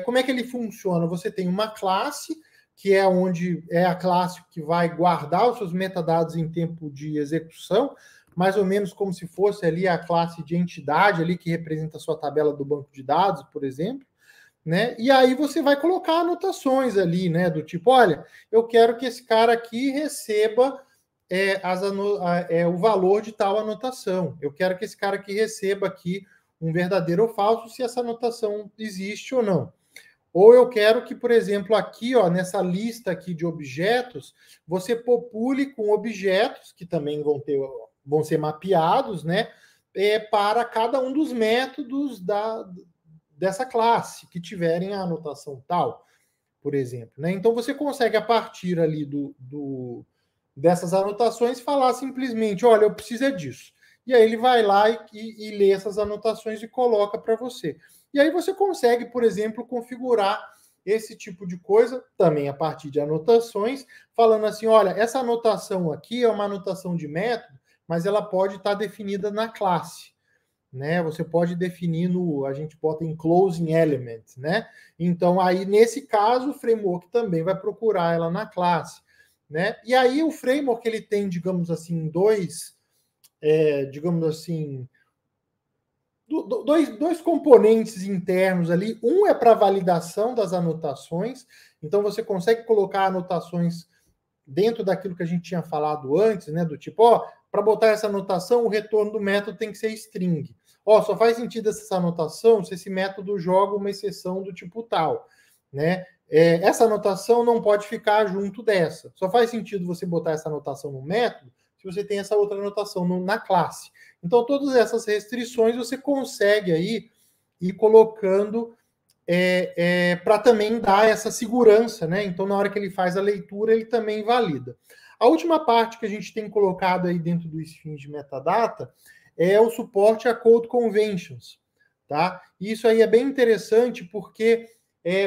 como é que ele funciona? Você tem uma classe, que é onde é a classe que vai guardar os seus metadados em tempo de execução, mais ou menos como se fosse ali a classe de entidade ali que representa a sua tabela do banco de dados, por exemplo, né? E aí você vai colocar anotações ali, né? Do tipo, olha, eu quero que esse cara aqui receba o valor de tal anotação. Eu quero que esse cara aqui receba aqui um verdadeiro ou falso, se essa anotação existe ou não. Ou eu quero que, por exemplo, aqui, nessa lista aqui de objetos, você popule com objetos que também vão ser mapeados, né? Para cada um dos métodos dessa classe que tiverem a anotação tal, por exemplo, né? Então você consegue, a partir ali dessas anotações, falar simplesmente, olha, eu preciso disso. E aí ele vai lá e lê essas anotações e coloca para você. E aí você consegue, por exemplo, configurar esse tipo de coisa, também a partir de anotações, falando assim, olha, essa anotação aqui é uma anotação de método, mas ela pode estar definida na classe. Né? Você pode definir a gente bota em closing element, né? Então, aí, nesse caso, o framework também vai procurar ela na classe, né? E aí, o framework, ele tem, digamos assim, dois componentes internos ali. Um é para validação das anotações, então você consegue colocar anotações dentro daquilo que a gente tinha falado antes, né? Do tipo, para botar essa anotação, o retorno do método tem que ser string. Só faz sentido essa anotação se esse método joga uma exceção do tipo tal, né? Essa anotação não pode ficar junto dessa. Só faz sentido você botar essa anotação no método se você tem essa outra anotação na classe. Então, todas essas restrições você consegue aí ir colocando para também dar essa segurança, né? Então, na hora que ele faz a leitura, ele também valida. A última parte que a gente tem colocado aí dentro do Sphinx de metadata é o suporte a code conventions, tá? E isso aí é bem interessante porque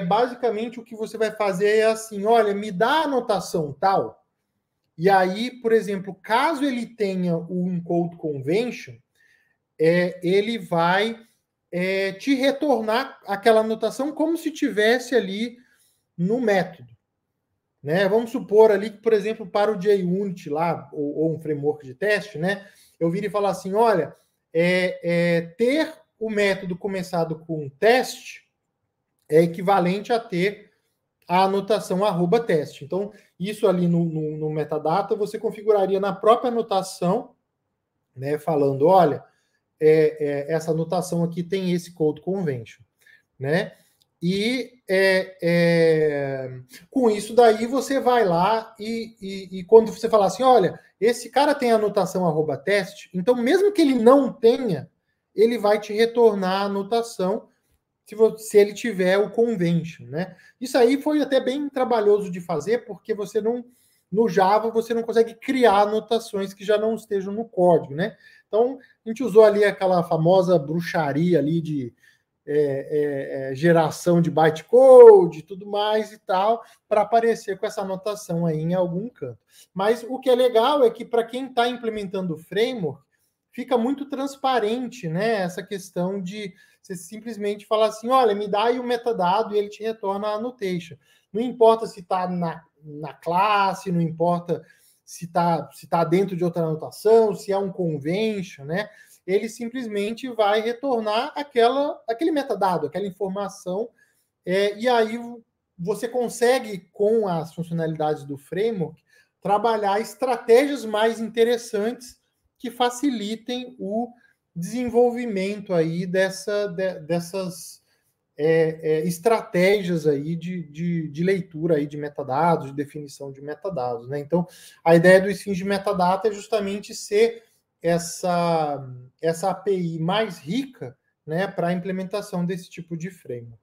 basicamente o que você vai fazer é assim, olha, me dá a anotação tal, e aí, por exemplo, caso ele tenha um code convention, ele vai te retornar aquela anotação como se tivesse ali no método. Né? Vamos supor ali que, por exemplo, para o JUnit lá, ou um framework de teste, né? Eu viro e falar assim, olha, ter o método começado com teste é equivalente a ter a anotação @teste. Então, isso ali no metadata, você configuraria na própria anotação, né? Falando, olha, essa anotação aqui tem esse code convention, né? E com isso daí você vai lá e quando você falar assim, olha, esse cara tem a anotação @teste, então mesmo que ele não tenha, ele vai te retornar a anotação se ele tiver o convention, né? Isso aí foi até bem trabalhoso de fazer, porque você não, no Java, você não consegue criar anotações que já não estejam no código, né? Então, a gente usou ali aquela famosa bruxaria ali de geração de bytecode e tudo mais e tal, para aparecer com essa anotação aí em algum canto. Mas o que é legal é que para quem está implementando o framework, fica muito transparente, né? Essa questão de você simplesmente falar assim, olha, me dá aí o metadado e ele te retorna a annotation. Não importa se está na classe, não importa se tá dentro de outra anotação, se é um convention, né? Ele simplesmente vai retornar aquele metadado, aquela informação, e aí você consegue, com as funcionalidades do framework, trabalhar estratégias mais interessantes que facilitem o desenvolvimento aí dessas estratégias aí de leitura aí de metadados, de definição de metadados, né? Então, a ideia do Sphinx de metadata é justamente ser essa API mais rica, né, para a implementação desse tipo de framework.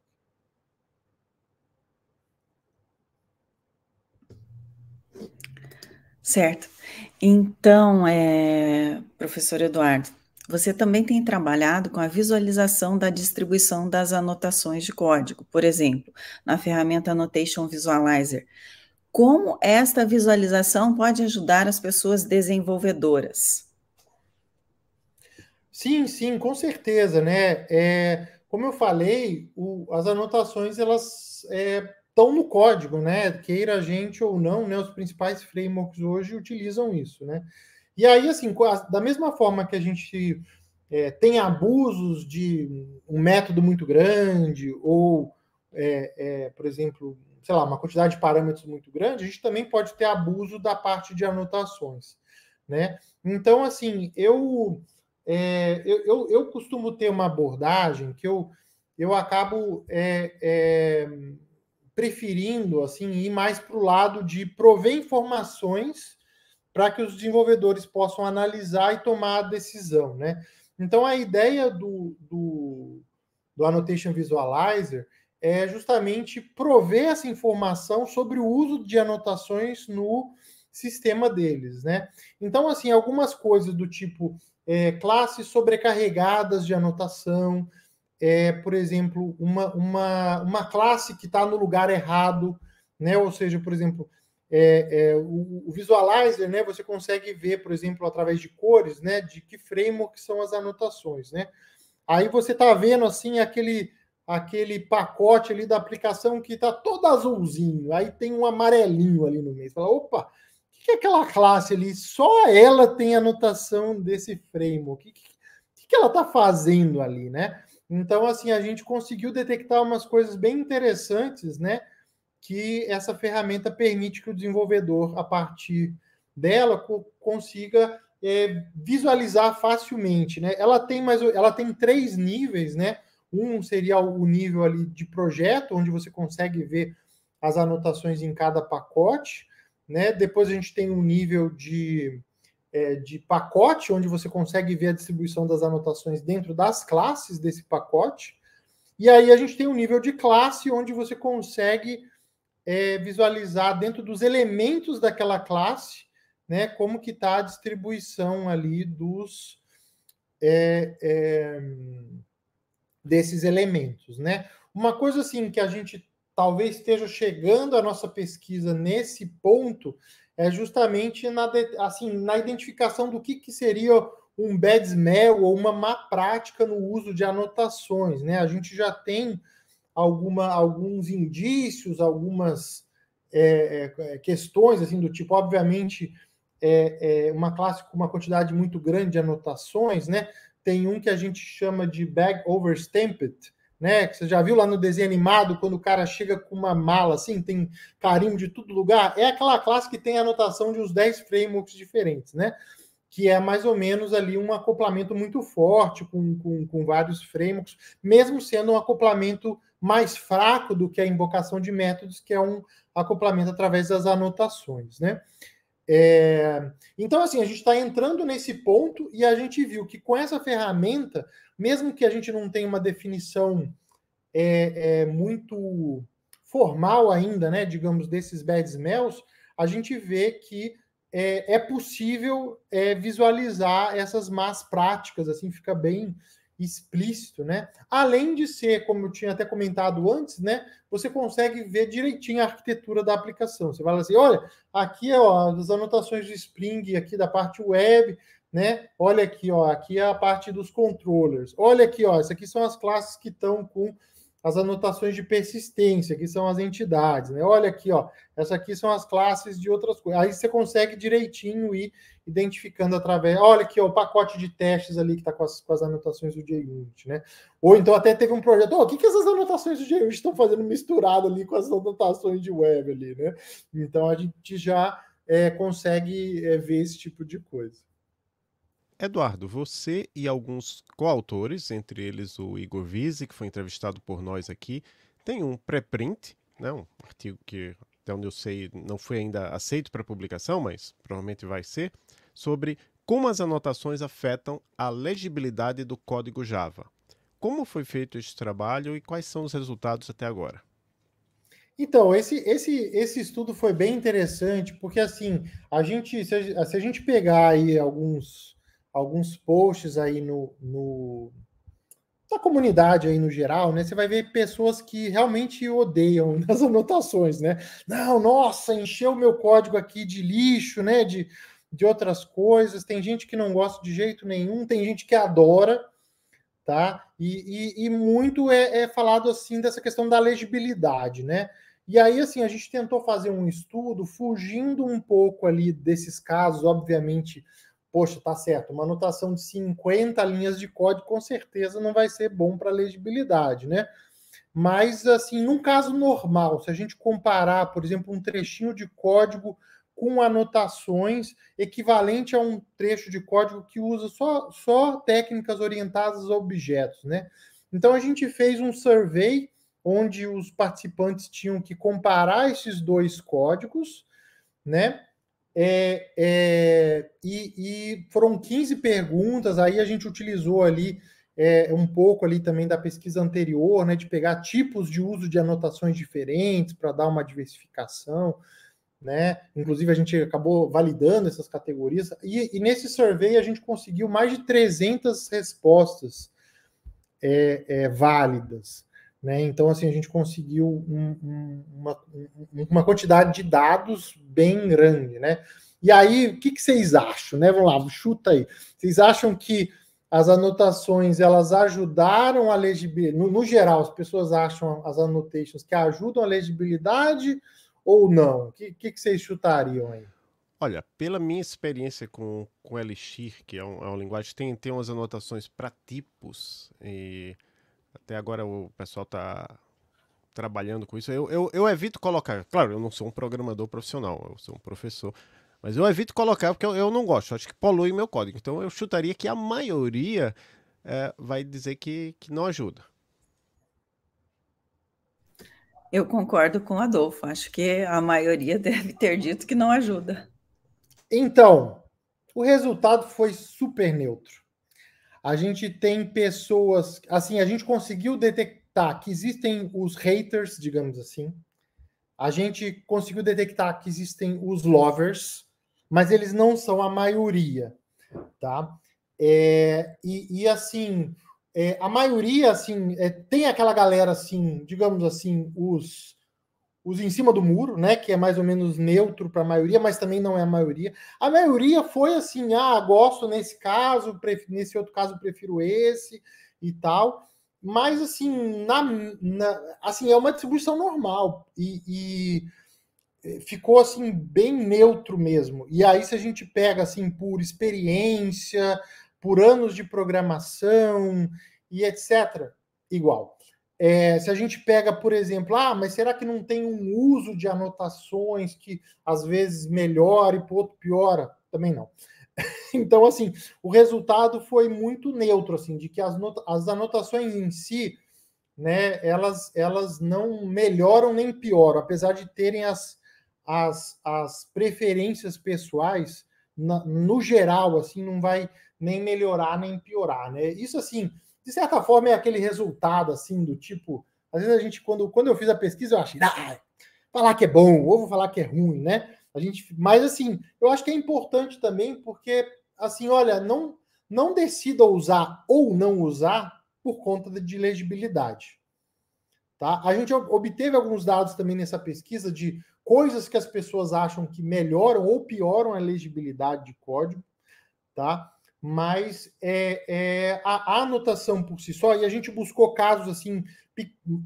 Certo. Então, professor Eduardo, você também tem trabalhado com a visualização da distribuição das anotações de código, por exemplo, na ferramenta Annotation Visualizer. Como esta visualização pode ajudar as pessoas desenvolvedoras? Sim, com certeza, né? Como eu falei, as anotações elas estão no código, né? Queira a gente ou não, né? Os principais frameworks hoje utilizam isso, né? E aí, assim, da mesma forma que a gente tem abusos de um método muito grande ou, por exemplo, sei lá, uma quantidade de parâmetros muito grande, a gente também pode ter abuso da parte de anotações, né? Então, assim, eu costumo ter uma abordagem que eu acabo preferindo assim, ir mais para o lado de prover informações para que os desenvolvedores possam analisar e tomar a decisão, né? Então, a ideia do Annotation Visualizer é justamente prover essa informação sobre o uso de anotações no sistema deles, né? Então, assim, algumas coisas do tipo classes sobrecarregadas de anotação, por exemplo, uma classe que está no lugar errado, né? Ou seja, por exemplo, o visualizer, né? Você consegue ver, por exemplo, através de cores, né? De que framework são as anotações, né? Aí você está vendo assim aquele pacote ali da aplicação que está todo azulzinho, aí tem um amarelinho ali no meio. Você fala, opa, o que é aquela classe ali? Só ela tem anotação desse framework. O que ela está fazendo ali, né? Então, assim, a gente conseguiu detectar umas coisas bem interessantes, né? Que essa ferramenta permite que o desenvolvedor, a partir dela, consiga visualizar facilmente, né? Ela tem 3 níveis, né? Um seria o nível ali de projeto, onde você consegue ver as anotações em cada pacote, né? Depois a gente tem um nível de pacote, onde você consegue ver a distribuição das anotações dentro das classes desse pacote. E aí a gente tem um nível de classe, onde você consegue visualizar dentro dos elementos daquela classe, né, como que está a distribuição ali desses elementos, né? Uma coisa assim que a gente talvez esteja chegando à nossa pesquisa nesse ponto é justamente na identificação do que seria um bad smell ou uma má prática no uso de anotações, né? A gente já tem alguns indícios, algumas questões assim do tipo, obviamente, uma classe com uma quantidade muito grande de anotações, né? Tem um que a gente chama de bag overstamped, né? Que você já viu lá no desenho animado, quando o cara chega com uma mala assim, tem carimbo de todo lugar. É aquela classe que tem a anotação de uns 10 frameworks diferentes, né? Que é mais ou menos ali um acoplamento muito forte com vários frameworks, mesmo sendo um acoplamento mais fraco do que a invocação de métodos, que é um acoplamento através das anotações, né? Então, assim, a gente está entrando nesse ponto e a gente viu que com essa ferramenta, mesmo que a gente não tenha uma definição muito formal ainda, né, digamos, desses bad smells, a gente vê que é possível visualizar essas más práticas, assim, fica bem explícito, né? Além de ser, como eu tinha até comentado antes, né? Você consegue ver direitinho a arquitetura da aplicação. Você fala assim, olha, aqui ó, as anotações de Spring aqui da parte web, né? Olha aqui, ó, aqui é a parte dos controllers. Olha aqui, ó, essas aqui são as classes que estão com as anotações de persistência, que são as entidades, né? Olha aqui, ó, essa aqui são as classes de outras coisas. Aí você consegue direitinho ir identificando através... Olha aqui, ó, o pacote de testes ali que está com as anotações do JUnit, né? Ou então até teve um projeto, o que essas anotações do JUnit estão fazendo misturado ali com as anotações de web ali, né? Então a gente já consegue ver esse tipo de coisa. Eduardo, você e alguns coautores, entre eles o Igor Vise, que foi entrevistado por nós aqui, tem um preprint, né, um artigo que, até onde eu sei, não foi ainda aceito para publicação, mas provavelmente vai ser, sobre como as anotações afetam a legibilidade do código Java. Como foi feito esse trabalho e quais são os resultados até agora? Então, esse estudo foi bem interessante, porque assim, se a gente pegar aí alguns posts aí na comunidade aí no geral, né? Você vai ver pessoas que realmente odeiam as anotações, né? Não, nossa, encheu o meu código aqui de lixo, né? De outras coisas. Tem gente que não gosta de jeito nenhum, tem gente que adora, tá? E muito é falado assim dessa questão da legibilidade, né? E aí, assim, a gente tentou fazer um estudo fugindo um pouco ali desses casos, obviamente. Poxa, tá certo, uma anotação de 50 linhas de código com certeza não vai ser bom para legibilidade, né? Mas, assim, num caso normal, se a gente comparar, por exemplo, um trechinho de código com anotações equivalente a um trecho de código que usa só técnicas orientadas a objetos, né? Então, a gente fez um survey onde os participantes tinham que comparar esses dois códigos, né? E foram 15 perguntas, aí a gente utilizou ali um pouco ali também da pesquisa anterior, né, de pegar tipos de uso de anotações diferentes para dar uma diversificação. né? Inclusive, a gente acabou validando essas categorias, e nesse survey a gente conseguiu mais de 300 respostas válidas, né? Então, assim, a gente conseguiu uma quantidade de dados bem grande, né? E aí, o que vocês acham, né? Vamos lá, chuta aí. Vocês acham que as anotações, elas ajudaram a legibilidade? No geral, as pessoas acham as annotations que ajudam a legibilidade ou não? O que vocês chutariam aí? Olha, pela minha experiência com Elixir, que é uma linguagem, tem umas anotações para tipos, e até agora o pessoal está trabalhando com isso. Eu evito colocar, claro, eu não sou um programador profissional, eu sou um professor, mas eu evito colocar porque eu não gosto, acho que polui meu código. Então eu chutaria que a maioria vai dizer que não ajuda. Eu concordo com o Adolfo, acho que a maioria deve ter dito que não ajuda. Então, o resultado foi super neutro. A gente tem pessoas, assim, a gente conseguiu detectar que existem os haters, digamos assim. A gente conseguiu detectar que existem os lovers, mas eles não são a maioria, tá? Assim, a maioria, assim, tem aquela galera, assim, digamos assim, os em cima do muro, né? Que é mais ou menos neutro para a maioria, mas também não é a maioria. A maioria foi assim: gosto nesse caso, nesse outro caso prefiro esse e tal. Mas assim, assim é uma distribuição normal e ficou assim bem neutro mesmo. E aí, se a gente pega assim por experiência, por anos de programação e etc., igual. Se a gente pega, por exemplo, mas será que não tem um uso de anotações que às vezes melhora e por outro piora? Também não. Então, assim, o resultado foi muito neutro, assim, de que as anotações em si, né, elas não melhoram nem pioram, apesar de terem as preferências pessoais, no geral, assim, não vai nem melhorar nem piorar, né? Isso, assim, de certa forma, é aquele resultado, assim, do tipo... Às vezes a gente, quando eu fiz a pesquisa, eu achei, falar que é bom, ou vou falar que é ruim, né? Mas, assim, eu acho que é importante também, porque, assim, olha, não decida usar ou não usar por conta de legibilidade. Tá? A gente obteve alguns dados também nessa pesquisa de coisas que as pessoas acham que melhoram ou pioram a legibilidade de código, tá? Mas a anotação por si só, e a gente buscou casos assim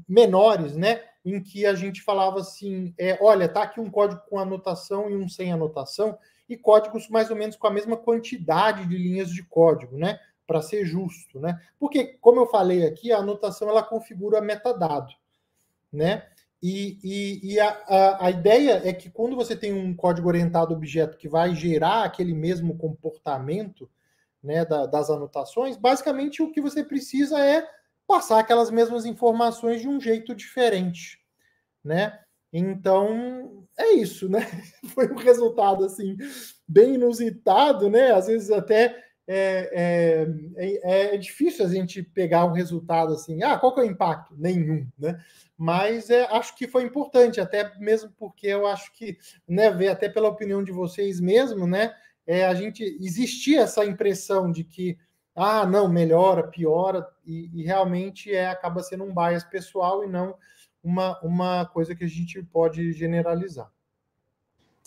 menores, né? Em que a gente falava assim, olha, tá aqui um código com anotação e um sem anotação, e códigos mais ou menos com a mesma quantidade de linhas de código, né? Para ser justo, né? Porque, como eu falei aqui, a anotação ela configura metadado, né? E a ideia é que quando você tem um código orientado a objeto que vai gerar aquele mesmo comportamento, né, das anotações, basicamente o que você precisa é passar aquelas mesmas informações de um jeito diferente, né? Então, é isso, né? Foi um resultado, assim, bem inusitado, né? Às vezes até é difícil a gente pegar um resultado assim, qual que é o impacto? Nenhum, né? Mas acho que foi importante, até mesmo porque eu acho que, né, ver até pela opinião de vocês mesmo, né, a gente existia essa impressão de que, não, melhora, piora, e realmente acaba sendo um bias pessoal e não uma coisa que a gente pode generalizar.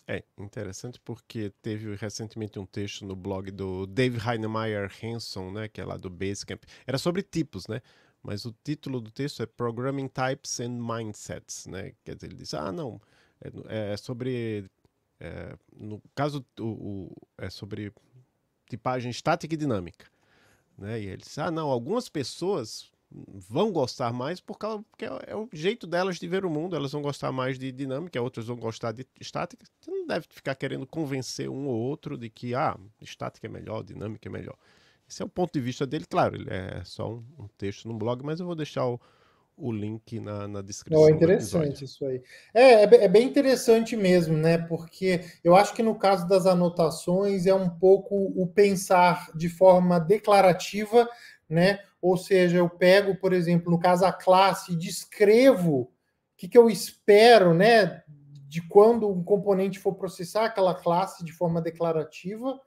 É interessante porque teve recentemente um texto no blog do Dave Heinemeier Hanson, né, que é lá do Basecamp. Era sobre tipos, né? Mas o título do texto é Programming Types and Mindsets, né? Quer dizer, ele diz, não, é sobre... no caso, é sobre tipagem estática e dinâmica, né? E ele diz, não, algumas pessoas vão gostar mais porque é o jeito delas de ver o mundo, elas vão gostar mais de dinâmica, outras vão gostar de estática. Você não deve ficar querendo convencer um ou outro de que estática é melhor, dinâmica é melhor. Esse é o ponto de vista dele, claro, ele é só um texto no blog, mas eu vou deixar o link na descrição do episódio. Interessante isso aí. É bem interessante mesmo, né? Porque eu acho que no caso das anotações é um pouco o pensar de forma declarativa, né? Ou seja, eu pego, por exemplo, no caso a classe, descrevo o que eu espero, né? de quando um componente for processar aquela classe de forma declarativa,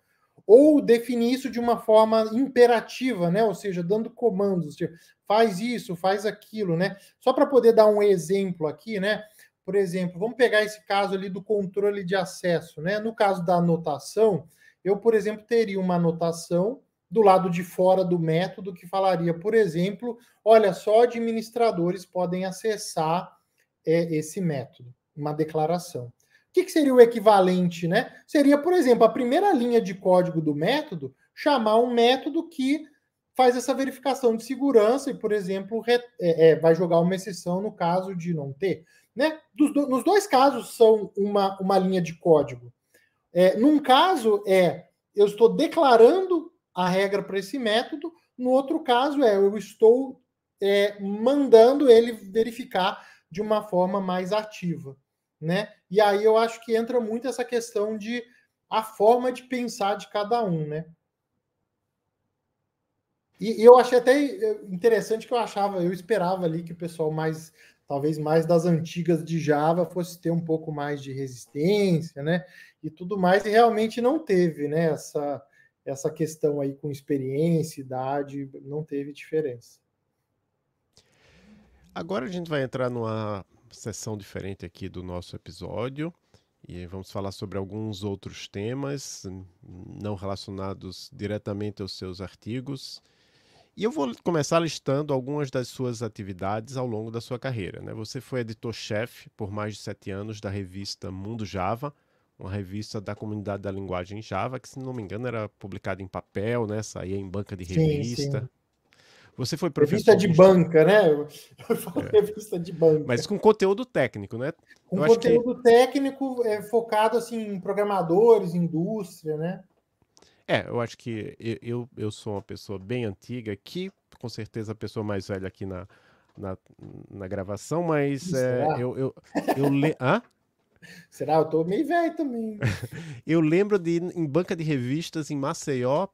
ou definir isso de uma forma imperativa, né? Ou seja, dando comandos, tipo, faz isso, faz aquilo, né? Só para poder dar um exemplo aqui, né? Por exemplo, vamos pegar esse caso ali do controle de acesso, né? No caso da anotação, eu, por exemplo, teria uma anotação do lado de fora do método que falaria, por exemplo, olha, só administradores podem acessar esse método, uma declaração. O que seria o equivalente, né? Seria, por exemplo, a primeira linha de código do método chamar um método que faz essa verificação de segurança e, por exemplo, vai jogar uma exceção no caso de não ter. Né? Nos dois casos são uma linha de código. Num caso eu estou declarando a regra para esse método, no outro caso eu estou mandando ele verificar de uma forma mais ativa, né? E aí eu acho que entra muito essa questão de a forma de pensar de cada um, né? E eu achei até interessante que eu esperava ali que o pessoal talvez mais das antigas de Java fosse ter um pouco mais de resistência, né? E tudo mais, e realmente não teve, né? Essa questão aí com experiência, idade, não teve diferença. Agora a gente vai entrar numa sessão diferente aqui do nosso episódio e vamos falar sobre alguns outros temas não relacionados diretamente aos seus artigos. E eu vou começar listando algumas das suas atividades ao longo da sua carreira, né? Você foi editor-chefe por mais de 7 anos da revista Mundo Java, uma revista da comunidade da linguagem Java, que, se não me engano, era publicada em papel, né? Saía em banca de revista. Sim. Você foi professor... Revista de banca, né? Eu falo revista de banca. Mas com conteúdo técnico, né? Com conteúdo técnico focado assim, em programadores, indústria, né? Eu acho que eu sou uma pessoa bem antiga, que com certeza a pessoa mais velha aqui na gravação, mas Será? Hã? Será? Eu tô meio velho também. Eu lembro de ir em banca de revistas em Maceió,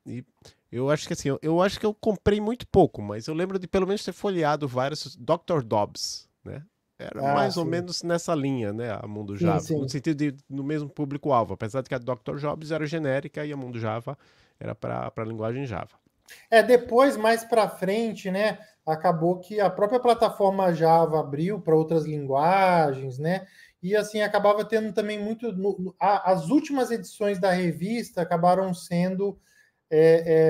e eu acho que assim, eu acho que eu comprei muito pouco, mas eu lembro de pelo menos ter folheado vários Dr. Dobbs, né? Era mais ou menos nessa linha, né, a Mundo Java, no sentido de no mesmo público-alvo, apesar de que a Dr. Dobbs era genérica e a Mundo Java era para a linguagem Java. Depois, mais para frente, né, acabou que a própria plataforma Java abriu para outras linguagens, né, e assim, acabava tendo também muito... as últimas edições da revista acabaram sendo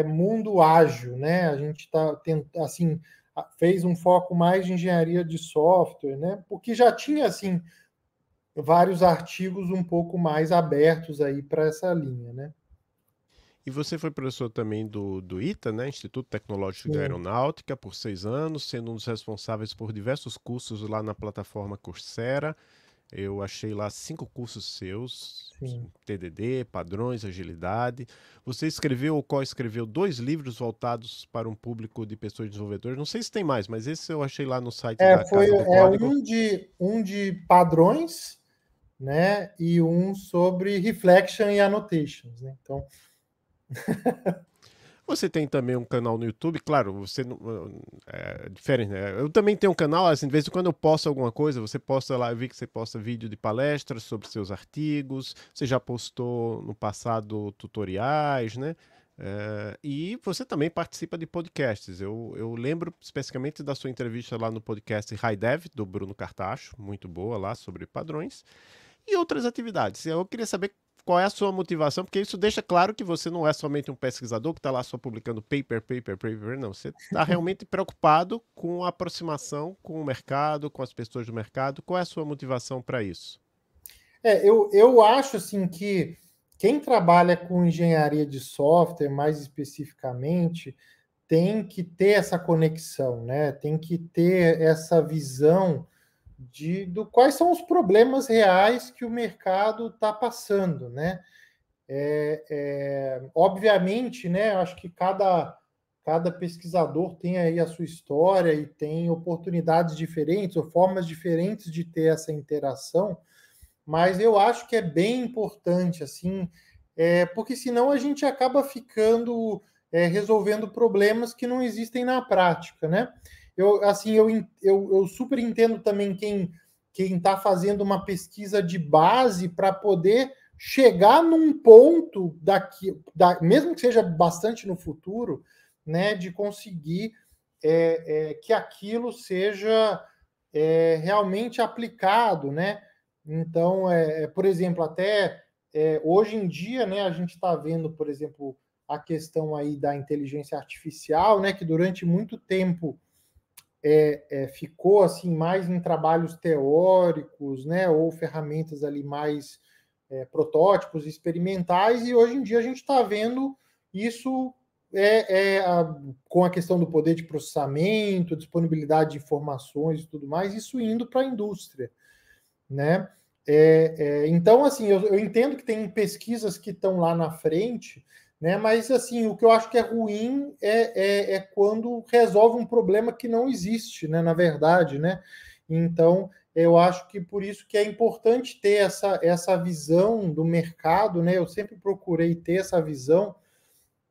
mundo ágil, né, a gente está tentando, assim, fez um foco mais de engenharia de software, né, porque já tinha, assim, vários artigos um pouco mais abertos aí para essa linha, né. E você foi professor também do ITA, né, Instituto Tecnológico de Aeronáutica, por 6 anos, sendo um dos responsáveis por diversos cursos lá na plataforma Coursera. Eu achei lá 5 cursos seus, TDD, padrões, agilidade. Você escreveu ou co-escreveu 2 livros voltados para um público de pessoas desenvolvedoras. Não sei se tem mais, mas esse eu achei lá no site da Casa do Código. Um de padrões, né, e um sobre reflection e annotations, né? Então... Você tem também um canal no YouTube, claro, você não, é diferente, né? Eu também tenho um canal, assim, de vez em quando eu posto alguma coisa, você posta lá, eu vi que você posta vídeo de palestras sobre seus artigos, você já postou no passado tutoriais, né? E você também participa de podcasts. Eu lembro especificamente da sua entrevista lá no podcast High Dev, do Bruno Cartacho, muito boa lá, sobre padrões, e outras atividades. Eu queria saber qual é a sua motivação, porque isso deixa claro que você não é somente um pesquisador que está lá só publicando paper, não. Você está realmente preocupado com a aproximação com o mercado, com as pessoas do mercado. Qual é a sua motivação para isso? Eu acho assim que quem trabalha com engenharia de software, mais especificamente, tem que ter essa conexão, né? Tem que ter essa visão do quais são os problemas reais que o mercado está passando, né? Obviamente, né? Acho que cada pesquisador tem aí a sua história e tem oportunidades diferentes ou formas diferentes de ter essa interação, mas eu acho que é bem importante, assim, porque senão a gente acaba ficando resolvendo problemas que não existem na prática, né? Eu super entendo também quem quem está fazendo uma pesquisa de base para poder chegar num ponto mesmo que seja bastante no futuro, né, de conseguir que aquilo seja realmente aplicado, né? Então, por exemplo, até hoje em dia, né, a gente está vendo, por exemplo, a questão aí da inteligência artificial, né, que durante muito tempo ficou assim mais em trabalhos teóricos, né, ou ferramentas ali mais protótipos experimentais, e hoje em dia a gente está vendo isso com a questão do poder de processamento, disponibilidade de informações e tudo mais, isso indo para a indústria, né? Então, assim, eu entendo que tem pesquisas que estão lá na frente, né? Mas, assim, o que eu acho que é ruim é quando resolve um problema que não existe, né? Na verdade, né? Então, eu acho que por isso que é importante ter essa visão do mercado, né? Eu sempre procurei ter essa visão,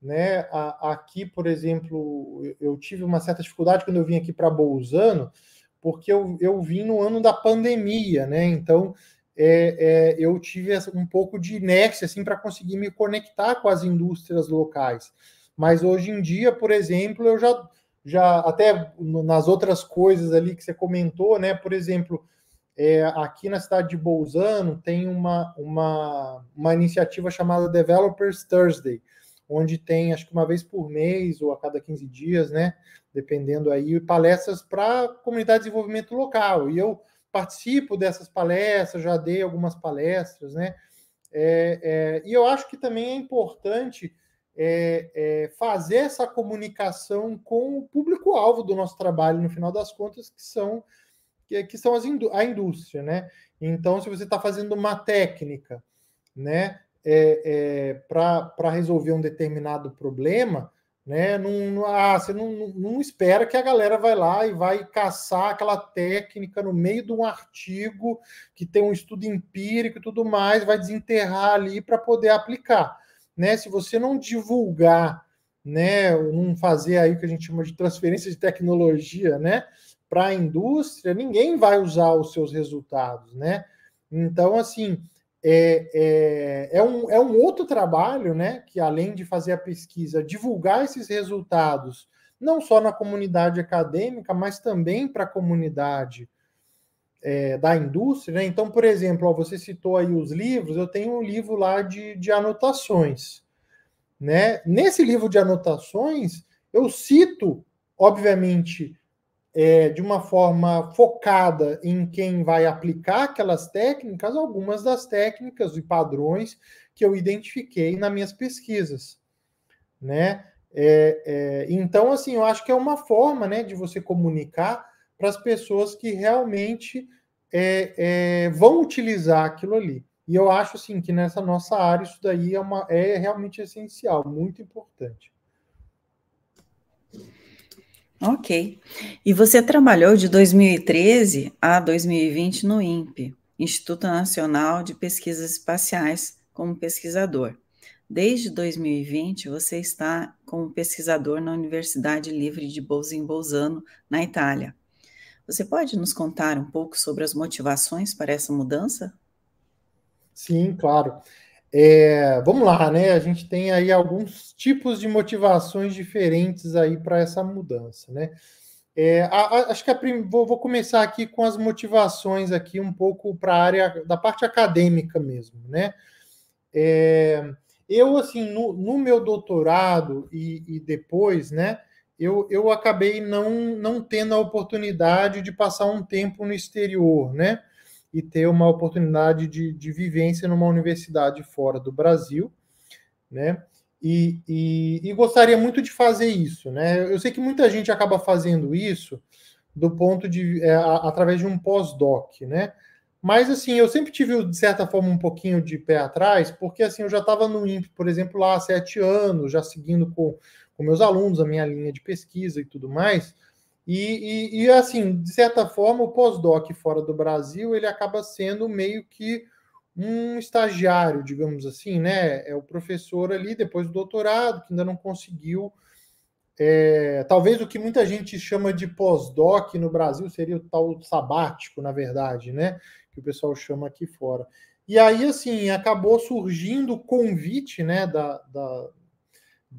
né? Aqui, por exemplo, eu tive uma certa dificuldade quando eu vim aqui para Bolzano, porque eu vim no ano da pandemia, né? Então, eu tive um pouco de inércia assim, para conseguir me conectar com as indústrias locais. Mas hoje em dia, por exemplo, eu já até nas outras coisas ali que você comentou, né? Por exemplo, aqui na cidade de Bolzano tem uma iniciativa chamada Developers Thursday, onde tem, acho que uma vez por mês ou a cada 15 dias, né? Dependendo aí, palestras para comunidade de desenvolvimento local. E eu participo dessas palestras, já dei algumas palestras, né? E eu acho que também é importante fazer essa comunicação com o público-alvo do nosso trabalho, no final das contas, que são a indústria, né? Então, se você está fazendo uma técnica, né, para resolver um determinado problema, né, você não espera que a galera vai lá e vai caçar aquela técnica no meio de um artigo que tem um estudo empírico e tudo mais, vai desenterrar ali para poder aplicar, né? Se você não divulgar, né, não fazer aí o que a gente chama de transferência de tecnologia, né, para a indústria, ninguém vai usar os seus resultados, né? Então, assim, é um outro trabalho, né? Que além de fazer a pesquisa, divulgar esses resultados, não só na comunidade acadêmica, mas também para a comunidade da indústria, né? Então, por exemplo, ó, você citou aí os livros, eu tenho um livro lá de anotações, né? Nesse livro de anotações, eu cito, obviamente, de uma forma focada em quem vai aplicar aquelas técnicas, algumas das técnicas e padrões que eu identifiquei nas minhas pesquisas, né? Então, assim, eu acho que é uma forma, né, de você comunicar para as pessoas que realmente vão utilizar aquilo ali. E eu acho, assim, que nessa nossa área isso daí é realmente essencial, muito importante. Ok. E você trabalhou de 2013 a 2020 no INPE, Instituto Nacional de Pesquisas Espaciais, como pesquisador. Desde 2020, você está como pesquisador na Universidade Livre de Bolzano, na Itália. Você pode nos contar um pouco sobre as motivações para essa mudança? Sim, claro. Vamos lá, né? A gente tem aí alguns tipos de motivações diferentes aí para essa mudança, né? Acho que vou começar aqui com as motivações aqui um pouco para a área da parte acadêmica mesmo, né? Eu, assim, no meu doutorado e depois, né? Eu acabei não tendo a oportunidade de passar um tempo no exterior, né? E ter uma oportunidade de vivência numa universidade fora do Brasil, né? E gostaria muito de fazer isso, né? Eu sei que muita gente acaba fazendo isso do ponto de através de um pós-doc, né? Mas assim, eu sempre tive de certa forma um pouquinho de pé atrás, porque assim eu já estava no INPE, por exemplo, lá há 7 anos, já seguindo com meus alunos a minha linha de pesquisa e tudo mais. E assim, de certa forma, o pós-doc fora do Brasil ele acaba sendo meio que um estagiário, digamos assim, né? É o professor ali depois do doutorado que ainda não conseguiu talvez o que muita gente chama de pós-doc no Brasil seria o tal sabático, na verdade, né? Que o pessoal chama aqui fora. E aí, assim, acabou surgindo o convite, né,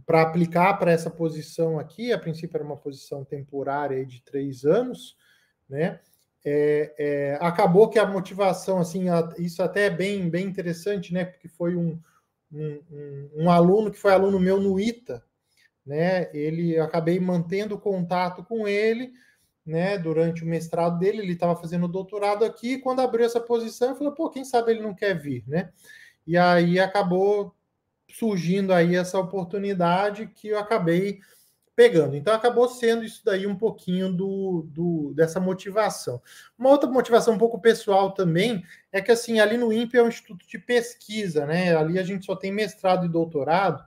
para aplicar para essa posição aqui. A princípio era uma posição temporária de 3 anos, né? Acabou que a motivação, assim, isso até é bem interessante, né? Porque foi um aluno que foi aluno meu no ITA, né? Eu acabei mantendo contato com ele, né? Durante o mestrado dele, ele estava fazendo doutorado aqui. Quando abriu essa posição, eu falei, pô, quem sabe ele não quer vir, né? E aí acabou surgindo aí essa oportunidade que eu acabei pegando. Então, acabou sendo isso daí um pouquinho dessa motivação. Uma outra motivação um pouco pessoal também é que, assim, ali no INPE é um instituto de pesquisa, né? Ali a gente só tem mestrado e doutorado.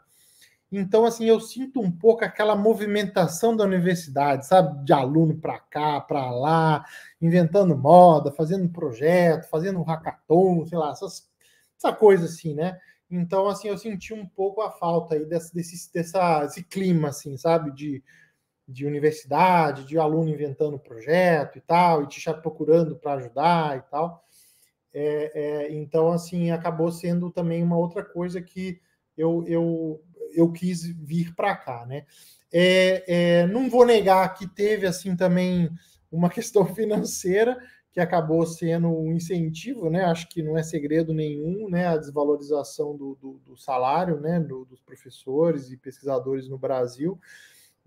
Então, assim, eu sinto um pouco aquela movimentação da universidade, sabe? De aluno para cá, para lá, inventando moda, fazendo projeto, fazendo um hackathon, sei lá, essa coisa assim, né? Então, assim, eu senti um pouco a falta aí desse clima, assim, sabe? De universidade, de aluno inventando projeto e tal, e te procurando para ajudar e tal. Então, assim, acabou sendo também uma outra coisa que eu quis vir para cá, né? Não vou negar que teve, assim, também uma questão financeira, que acabou sendo um incentivo, né? Acho que não é segredo nenhum, né? A desvalorização do salário, né? Dos professores e pesquisadores no Brasil,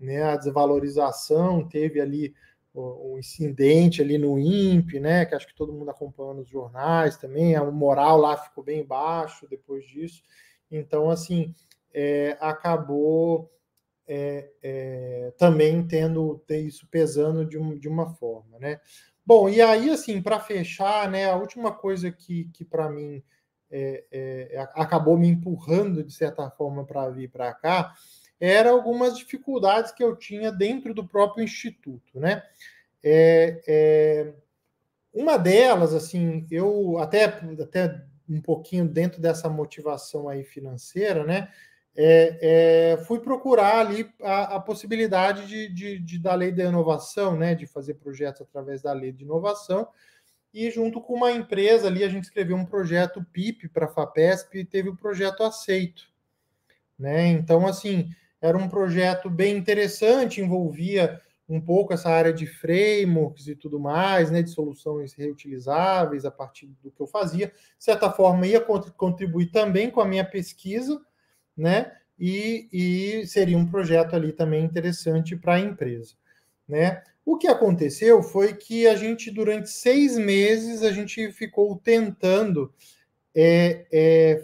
né? A desvalorização, teve ali um incidente ali no INPE, né? Que acho que todo mundo acompanhou nos jornais também. A moral lá ficou bem baixo depois disso. Então, assim, acabou também tendo isso pesando de uma forma, né? Bom, e aí, assim, para fechar, né, a última coisa que para mim acabou me empurrando, de certa forma, para vir para cá, eram algumas dificuldades que eu tinha dentro do próprio instituto, né? Uma delas, assim, eu até um pouquinho dentro dessa motivação aí financeira, né? Fui procurar ali a possibilidade da lei da inovação, né? De fazer projetos através da lei de inovação. E junto com uma empresa ali, a gente escreveu um projeto PIP para a FAPESP e teve o projeto aceito, né? Então, assim, era um projeto bem interessante, envolvia um pouco essa área de frameworks e tudo mais, né, de soluções reutilizáveis a partir do que eu fazia. De certa forma, ia contribuir também com a minha pesquisa, né, e seria um projeto ali também interessante para a empresa, né. O que aconteceu foi que a gente, durante 6 meses, a gente ficou tentando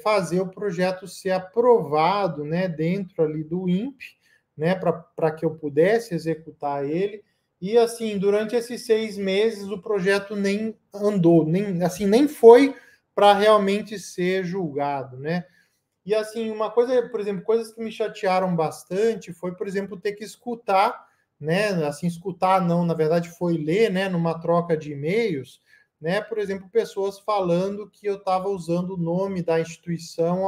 fazer o projeto ser aprovado, né, dentro ali do INPE, né, para que eu pudesse executar ele. E, assim, durante esses 6 meses, o projeto nem andou, nem foi para realmente ser julgado, né? E, assim, uma coisa, por exemplo, coisas que me chatearam bastante foi, por exemplo, ter que escutar, né? Assim, escutar não, na verdade foi ler, né, numa troca de e-mails, né? Por exemplo, pessoas falando que eu estava usando o nome da instituição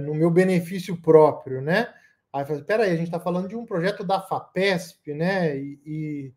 no meu benefício próprio, né? Aí eu falei, peraí, a gente está falando de um projeto da FAPESP, né? E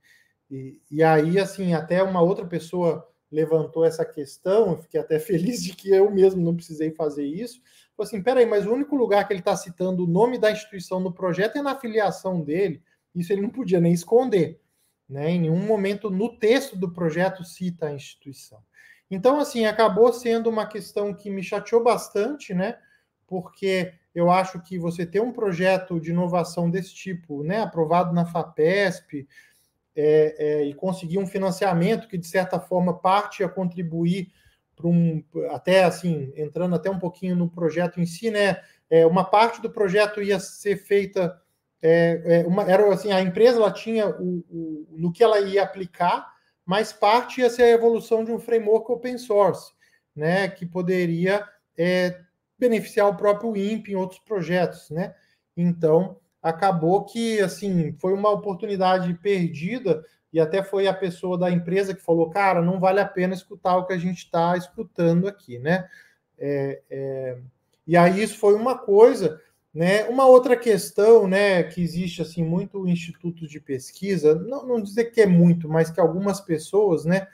aí, assim, até uma outra pessoa levantou essa questão, eu fiquei até feliz de que eu mesmo não precisei fazer isso. Falei assim, peraí, mas o único lugar que ele está citando o nome da instituição no projeto é na filiação dele, isso ele não podia nem esconder, né? Em nenhum momento no texto do projeto cita a instituição. Então, assim, acabou sendo uma questão que me chateou bastante, né? Porque eu acho que você ter um projeto de inovação desse tipo, né, aprovado na FAPESP, e conseguir um financiamento que, de certa forma, parte a contribuir para até assim, entrando até um pouquinho no projeto em si, né? Uma parte do projeto ia ser feita, era assim, a empresa ela tinha no que ela ia aplicar, mas parte ia ser a evolução de um framework open source, né? Que poderia beneficiar o próprio INPE em outros projetos, né? Então, acabou que, assim, foi uma oportunidade perdida, e até foi a pessoa da empresa que falou, cara, não vale a pena escutar o que a gente está escutando aqui, né? E aí isso foi uma coisa, né? Uma outra questão, né, que existe assim muito institutos de pesquisa, não dizer que é muito, mas que algumas pessoas, né,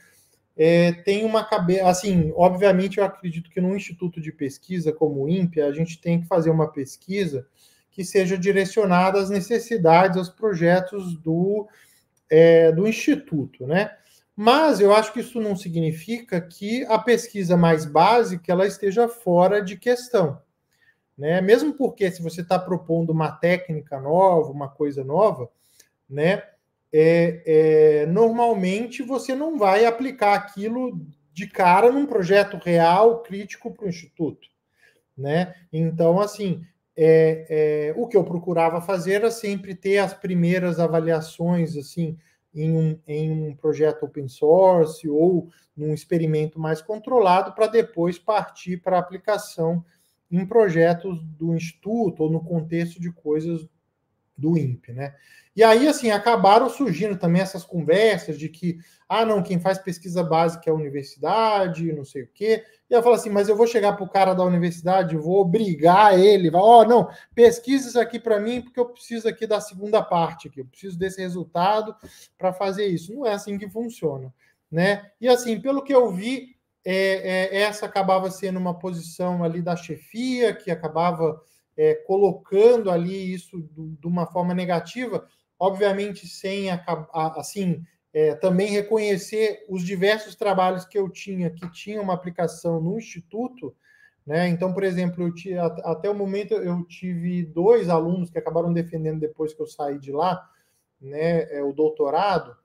tem uma cabeça, assim, obviamente eu acredito que num instituto de pesquisa como o INPE, a gente tem que fazer uma pesquisa que seja direcionada às necessidades, aos projetos do instituto, né? Mas eu acho que isso não significa que a pesquisa mais básica ela esteja fora de questão, né? Mesmo porque se você está propondo uma técnica nova, uma coisa nova, né? Normalmente você não vai aplicar aquilo de cara num projeto real, crítico para o Instituto, né? Então, assim, o que eu procurava fazer era sempre ter as primeiras avaliações, assim, em um projeto open source ou num experimento mais controlado, para depois partir para a aplicação em projetos do Instituto ou no contexto de coisas do INPE, né? E aí, assim, acabaram surgindo também essas conversas de que, não, quem faz pesquisa básica é a universidade, não sei o quê. E eu falo assim, mas eu vou chegar para o cara da universidade, vou obrigar ele, não, pesquisa isso aqui para mim, porque eu preciso aqui da segunda parte, aqui, eu preciso desse resultado para fazer isso. Não é assim que funciona, né? E assim, pelo que eu vi, essa acabava sendo uma posição ali da chefia, que acabava colocando ali isso de uma forma negativa, obviamente sem assim também reconhecer os diversos trabalhos que eu tinha, que tinham uma aplicação no Instituto, né? Então, por exemplo, até o momento eu tive 2 alunos que acabaram defendendo depois que eu saí de lá, né, o doutorado,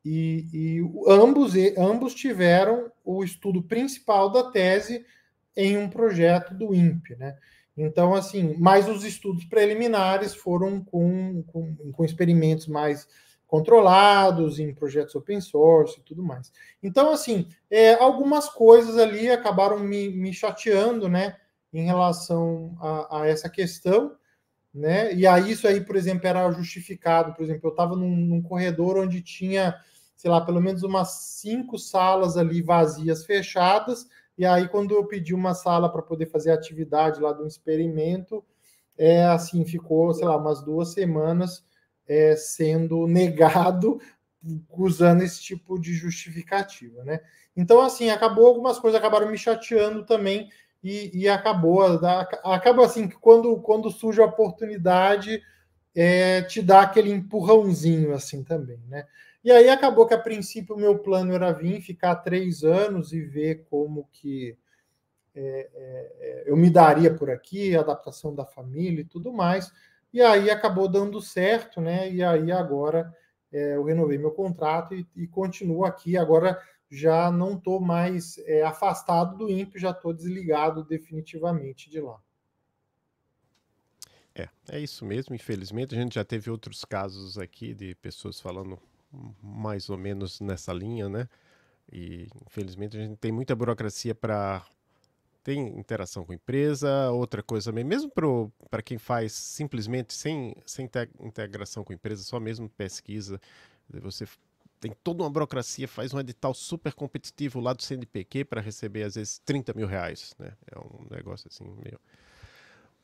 e ambos tiveram o estudo principal da tese em um projeto do INPE, né? Então, assim, mas os estudos preliminares foram com experimentos mais controlados, em projetos open source e tudo mais. Então, assim, algumas coisas ali acabaram me chateando, né, em relação a essa questão, né? E aí isso aí, por exemplo, era justificado. Por exemplo, eu estava num corredor onde tinha, sei lá, pelo menos umas 5 salas ali vazias, fechadas, e aí, quando eu pedi uma sala para poder fazer a atividade lá do experimento, assim, ficou, sei lá, umas 2 semanas sendo negado usando esse tipo de justificativa, né? Então, assim, algumas coisas acabaram me chateando também e acaba assim, que quando surge a oportunidade, te dá aquele empurrãozinho assim também, né? E aí acabou que a princípio o meu plano era vir, ficar 3 anos e ver como que eu me daria por aqui, a adaptação da família e tudo mais. E aí acabou dando certo, né? E aí agora eu renovei meu contrato e continuo aqui. Agora já não estou mais afastado do INPE, já estou desligado definitivamente de lá. É isso mesmo, infelizmente. A gente já teve outros casos aqui de pessoas falando mais ou menos nessa linha, né? E infelizmente a gente tem muita burocracia para ter interação com a empresa, outra coisa mesmo para quem faz simplesmente sem integração com a empresa, só mesmo pesquisa, você tem toda uma burocracia, faz um edital super competitivo lá do CNPq para receber às vezes R$ 30.000, né? É um negócio assim meio...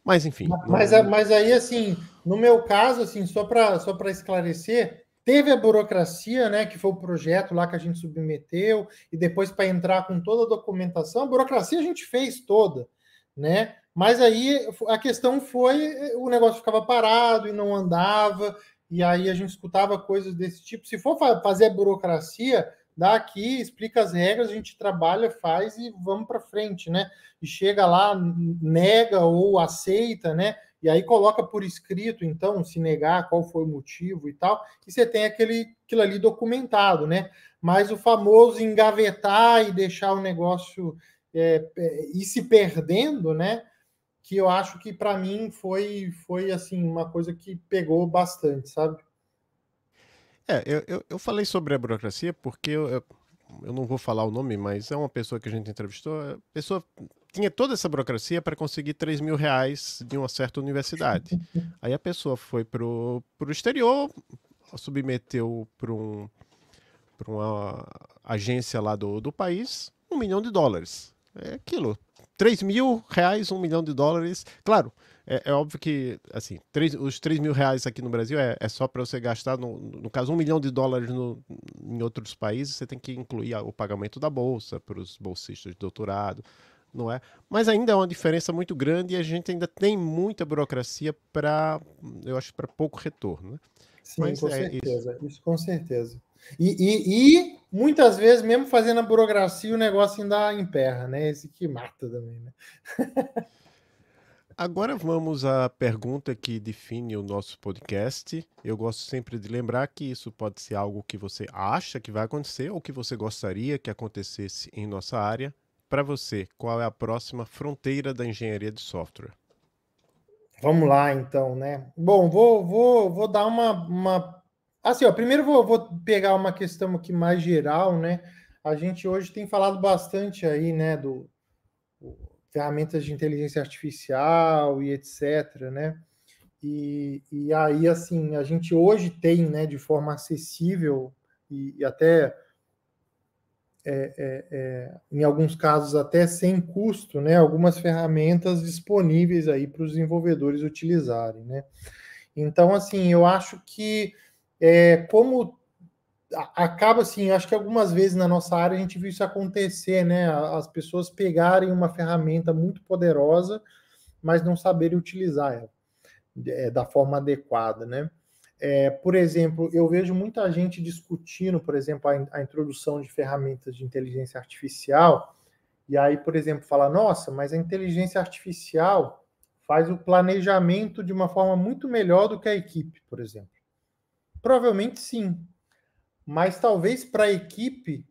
Mas enfim. Mas aí, assim, no meu caso, assim, só para esclarecer, teve a burocracia, né, que foi o projeto lá que a gente submeteu, e depois para entrar com toda a documentação, a burocracia a gente fez toda, né? Mas aí a questão foi, o negócio ficava parado e não andava, e aí a gente escutava coisas desse tipo. Se for fazer a burocracia, dá aqui, explica as regras, a gente trabalha, faz e vamos para frente, né? E chega lá, nega ou aceita, né? E aí coloca por escrito, então, se negar, qual foi o motivo e tal, e você tem aquilo ali documentado, né? Mas o famoso engavetar e deixar o negócio ir se perdendo, né? Que eu acho que para mim foi assim uma coisa que pegou bastante, sabe? Eu falei sobre a burocracia porque eu não vou falar o nome, mas é uma pessoa que a gente entrevistou. A pessoa tinha toda essa burocracia para conseguir R$ 3.000 de uma certa universidade. Aí a pessoa foi pro exterior, submeteu para uma agência lá do país US$ 1 milhão. É aquilo. R$ 3.000, US$ 1 milhão. Claro, É óbvio que, assim, os 3 mil reais aqui no Brasil é só para você gastar, no caso, US$ 1 milhão em outros países, você tem que incluir o pagamento da bolsa para os bolsistas de doutorado, não é? Mas ainda é uma diferença muito grande e a gente ainda tem muita burocracia para, eu acho, para pouco retorno, né? Sim, Mas com é isso. certeza. Isso com certeza. E muitas vezes, mesmo fazendo a burocracia, o negócio ainda emperra, né? Esse que mata também, né? Agora vamos à pergunta que define o nosso podcast. Eu gosto sempre de lembrar que isso pode ser algo que você acha que vai acontecer ou que você gostaria que acontecesse em nossa área. Para você, qual é a próxima fronteira da engenharia de software? Vamos lá, então, né? Bom, vou dar uma. Assim, ó, primeiro vou pegar uma questão aqui mais geral, né? A gente hoje tem falado bastante aí, né, ferramentas de inteligência artificial e etc, né? E aí, assim, a gente hoje tem, né, de forma acessível e até, em alguns casos, até sem custo, né, algumas ferramentas disponíveis aí para os desenvolvedores utilizarem, né? Então, assim, eu acho que como acaba assim, acho que algumas vezes na nossa área a gente viu isso acontecer, né? As pessoas pegarem uma ferramenta muito poderosa, mas não saberem utilizar ela da forma adequada, né? Por exemplo, eu vejo muita gente discutindo, por exemplo, a introdução de ferramentas de inteligência artificial, e aí, por exemplo, fala, nossa, mas a inteligência artificial faz o planejamento de uma forma muito melhor do que a equipe, por exemplo. Provavelmente sim, mas talvez para a equipe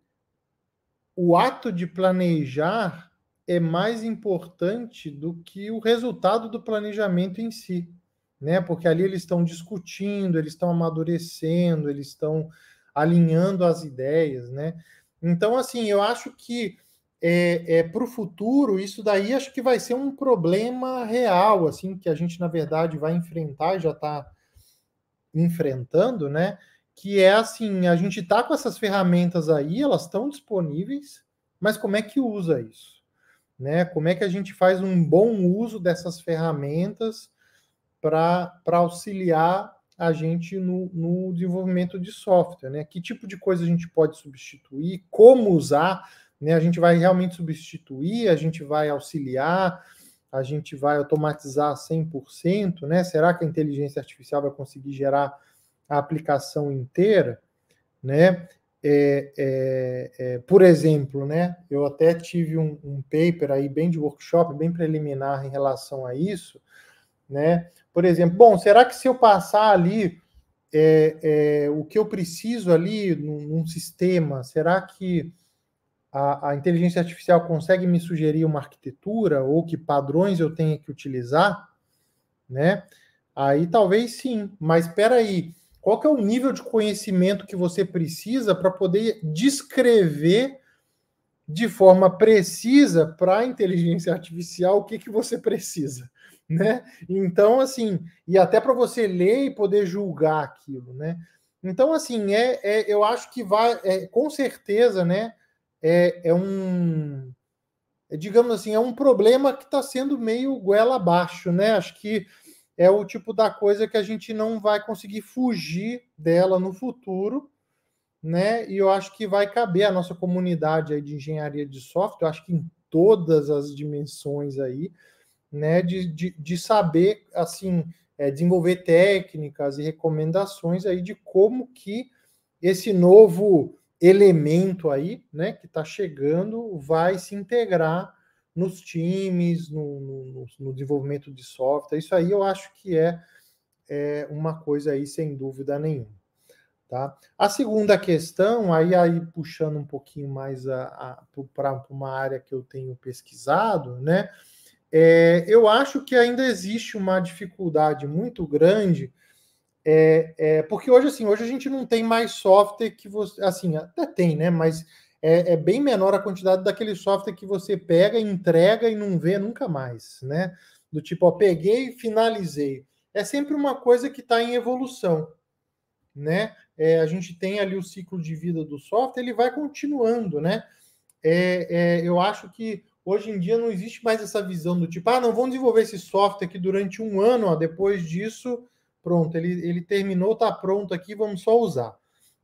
o ato de planejar é mais importante do que o resultado do planejamento em si, né? Porque ali eles estão discutindo, eles estão amadurecendo, eles estão alinhando as ideias, né? Então, assim, eu acho que para o futuro, isso daí acho que vai ser um problema real, assim, que a gente, na verdade, vai enfrentar e já está enfrentando, né? Que é assim, a gente está com essas ferramentas aí, elas estão disponíveis, mas como é que usa isso? Né? Como é que a gente faz um bom uso dessas ferramentas para auxiliar a gente no desenvolvimento de software? Né? Que tipo de coisa a gente pode substituir? Como usar? Né? A gente vai realmente substituir? A gente vai auxiliar? A gente vai automatizar 100%? Né? Será que a inteligência artificial vai conseguir gerar a aplicação inteira? Né? Por exemplo, né, eu até tive um paper aí bem de workshop, bem preliminar em relação a isso, né? Por exemplo, bom, será que se eu passar ali o que eu preciso ali num sistema, será que a inteligência artificial consegue me sugerir uma arquitetura ou que padrões eu tenha que utilizar, né? Aí talvez sim, mas espera aí, qual que é o nível de conhecimento que você precisa para poder descrever de forma precisa para a inteligência artificial o que você precisa, né? Então, assim, e até para você ler e poder julgar aquilo, né? Então, assim, eu acho que vai, com certeza, né? Digamos assim, é um problema que está sendo meio goela abaixo, né? Acho que é o tipo da coisa que a gente não vai conseguir fugir dela no futuro, né? E eu acho que vai caber a nossa comunidade aí de engenharia de software, eu acho que em todas as dimensões aí, né? De saber, assim, desenvolver técnicas e recomendações aí de como que esse novo elemento aí, né, que está chegando, vai se integrar nos times, no desenvolvimento de software. Isso aí eu acho que é uma coisa aí sem dúvida nenhuma. Tá? A segunda questão, aí puxando um pouquinho mais para uma área que eu tenho pesquisado, né? Eu acho que ainda existe uma dificuldade muito grande, porque hoje a gente não tem mais software que você, assim, até tem, né? Mas é bem menor a quantidade daquele software que você pega, entrega e não vê nunca mais, né? Do tipo, ó, peguei e finalizei. É sempre uma coisa que está em evolução, né? A gente tem ali o ciclo de vida do software, ele vai continuando, né? Eu acho que hoje em dia não existe mais essa visão do tipo, não, vamos desenvolver esse software aqui durante um ano, depois disso, pronto, ele terminou, está pronto aqui, vamos só usar.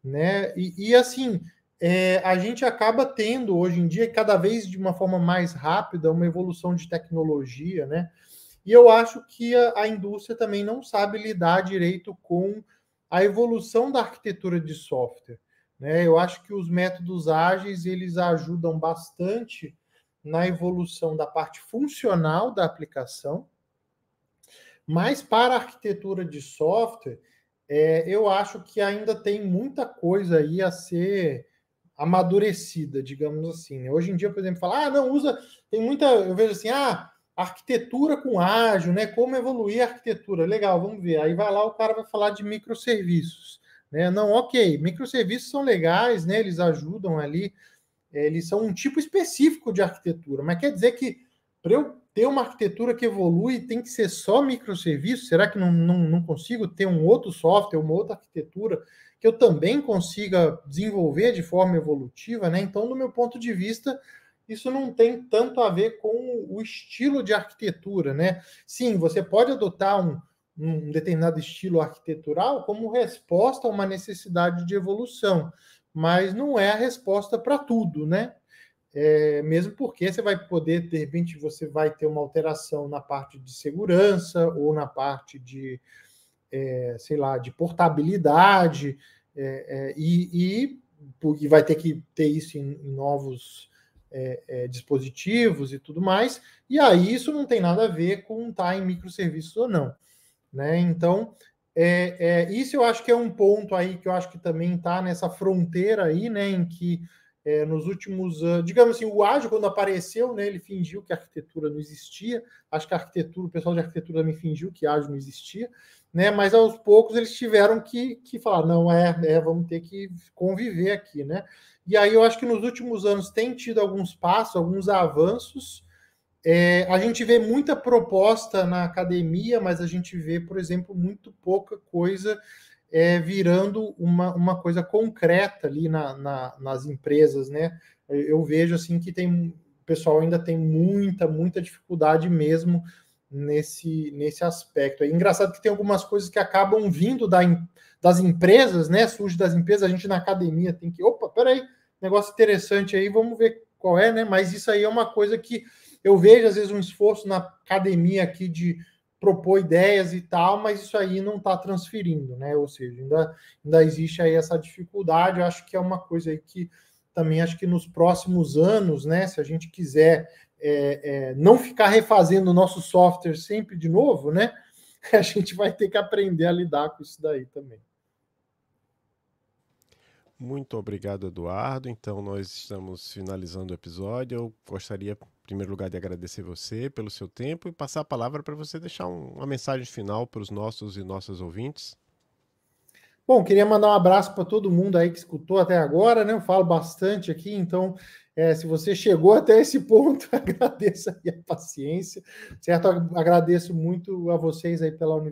Né? E assim, a gente acaba tendo hoje em dia, cada vez de uma forma mais rápida, uma evolução de tecnologia, né? E eu acho que a indústria também não sabe lidar direito com a evolução da arquitetura de software. Né? Eu acho que os métodos ágeis, eles ajudam bastante na evolução da parte funcional da aplicação, mas para a arquitetura de software, eu acho que ainda tem muita coisa aí a ser amadurecida, digamos assim. Né? Hoje em dia, por exemplo, fala, tem muita, eu vejo assim, arquitetura com ágil, né? Como evoluir a arquitetura? Legal, vamos ver. Aí vai lá, o cara vai falar de microserviços. Né? Não, ok, microserviços são legais, né? Eles ajudam ali, eles são um tipo específico de arquitetura, mas quer dizer que para eu ter uma arquitetura que evolui tem que ser só microserviço? Será que não consigo ter um outro software, uma outra arquitetura que eu também consiga desenvolver de forma evolutiva? Né? Então, do meu ponto de vista, isso não tem tanto a ver com o estilo de arquitetura, né? Sim, você pode adotar um determinado estilo arquitetural como resposta a uma necessidade de evolução, mas não é a resposta para tudo, né? Mesmo porque você vai poder, de repente, você vai ter uma alteração na parte de segurança ou na parte de, sei lá, de portabilidade, e vai ter que ter isso em novos dispositivos e tudo mais, e aí isso não tem nada a ver com estar em microserviços ou não. Né? Então, isso eu acho que é um ponto aí que eu acho que também está nessa fronteira aí, né, em que nos últimos anos, digamos assim, o ágil, quando apareceu, né, ele fingiu que a arquitetura não existia. Acho que o pessoal de arquitetura também fingiu que ágil não existia, né? Mas aos poucos eles tiveram que falar, não, vamos ter que conviver aqui, né? E aí eu acho que nos últimos anos tem tido alguns passos, alguns avanços. A gente vê muita proposta na academia, mas a gente vê, por exemplo, muito pouca coisa virando uma coisa concreta ali nas empresas, né? Eu vejo assim que o pessoal ainda tem muita dificuldade mesmo nesse aspecto. É engraçado que tem algumas coisas que acabam vindo das empresas, né? Surge das empresas, a gente na academia tem que, peraí, negócio interessante aí, vamos ver qual é, né? Mas isso aí é uma coisa que eu vejo, às vezes, um esforço na academia aqui de propor ideias e tal, mas isso aí não está transferindo, né? Ou seja, ainda existe aí essa dificuldade. Eu acho que é uma coisa aí que também acho que nos próximos anos, né? Se a gente quiser não ficar refazendo o nosso software sempre de novo, né? A gente vai ter que aprender a lidar com isso daí também. Muito obrigado, Eduardo. Então, nós estamos finalizando o episódio. Eu gostaria, em primeiro lugar, de agradecer você pelo seu tempo e passar a palavra para você deixar uma mensagem final para os nossos e nossas ouvintes. Bom, queria mandar um abraço para todo mundo aí que escutou até agora, né? Eu falo bastante aqui, então, se você chegou até esse ponto, agradeço aí a paciência, certo? Agradeço muito a vocês aí pela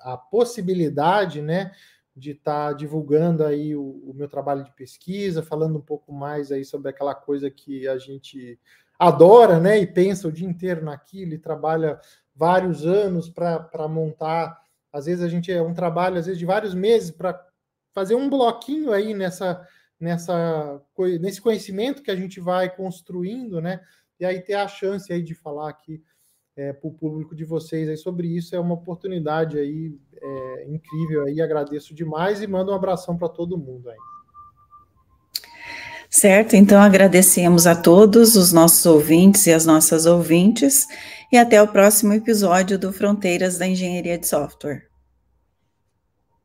a possibilidade, né, de estar divulgando aí o meu trabalho de pesquisa, falando um pouco mais aí sobre aquela coisa que a gente adora, né, e pensa o dia inteiro naquilo e trabalha vários anos para montar. Às vezes a gente um trabalho, às vezes de vários meses para fazer um bloquinho aí nesse conhecimento que a gente vai construindo, né, e aí ter a chance aí de falar aqui para o público de vocês aí sobre isso é uma oportunidade aí incrível aí, agradeço demais e mando um abração para todo mundo aí. Certo, então agradecemos a todos os nossos ouvintes e as nossas ouvintes e até o próximo episódio do Fronteiras da Engenharia de Software.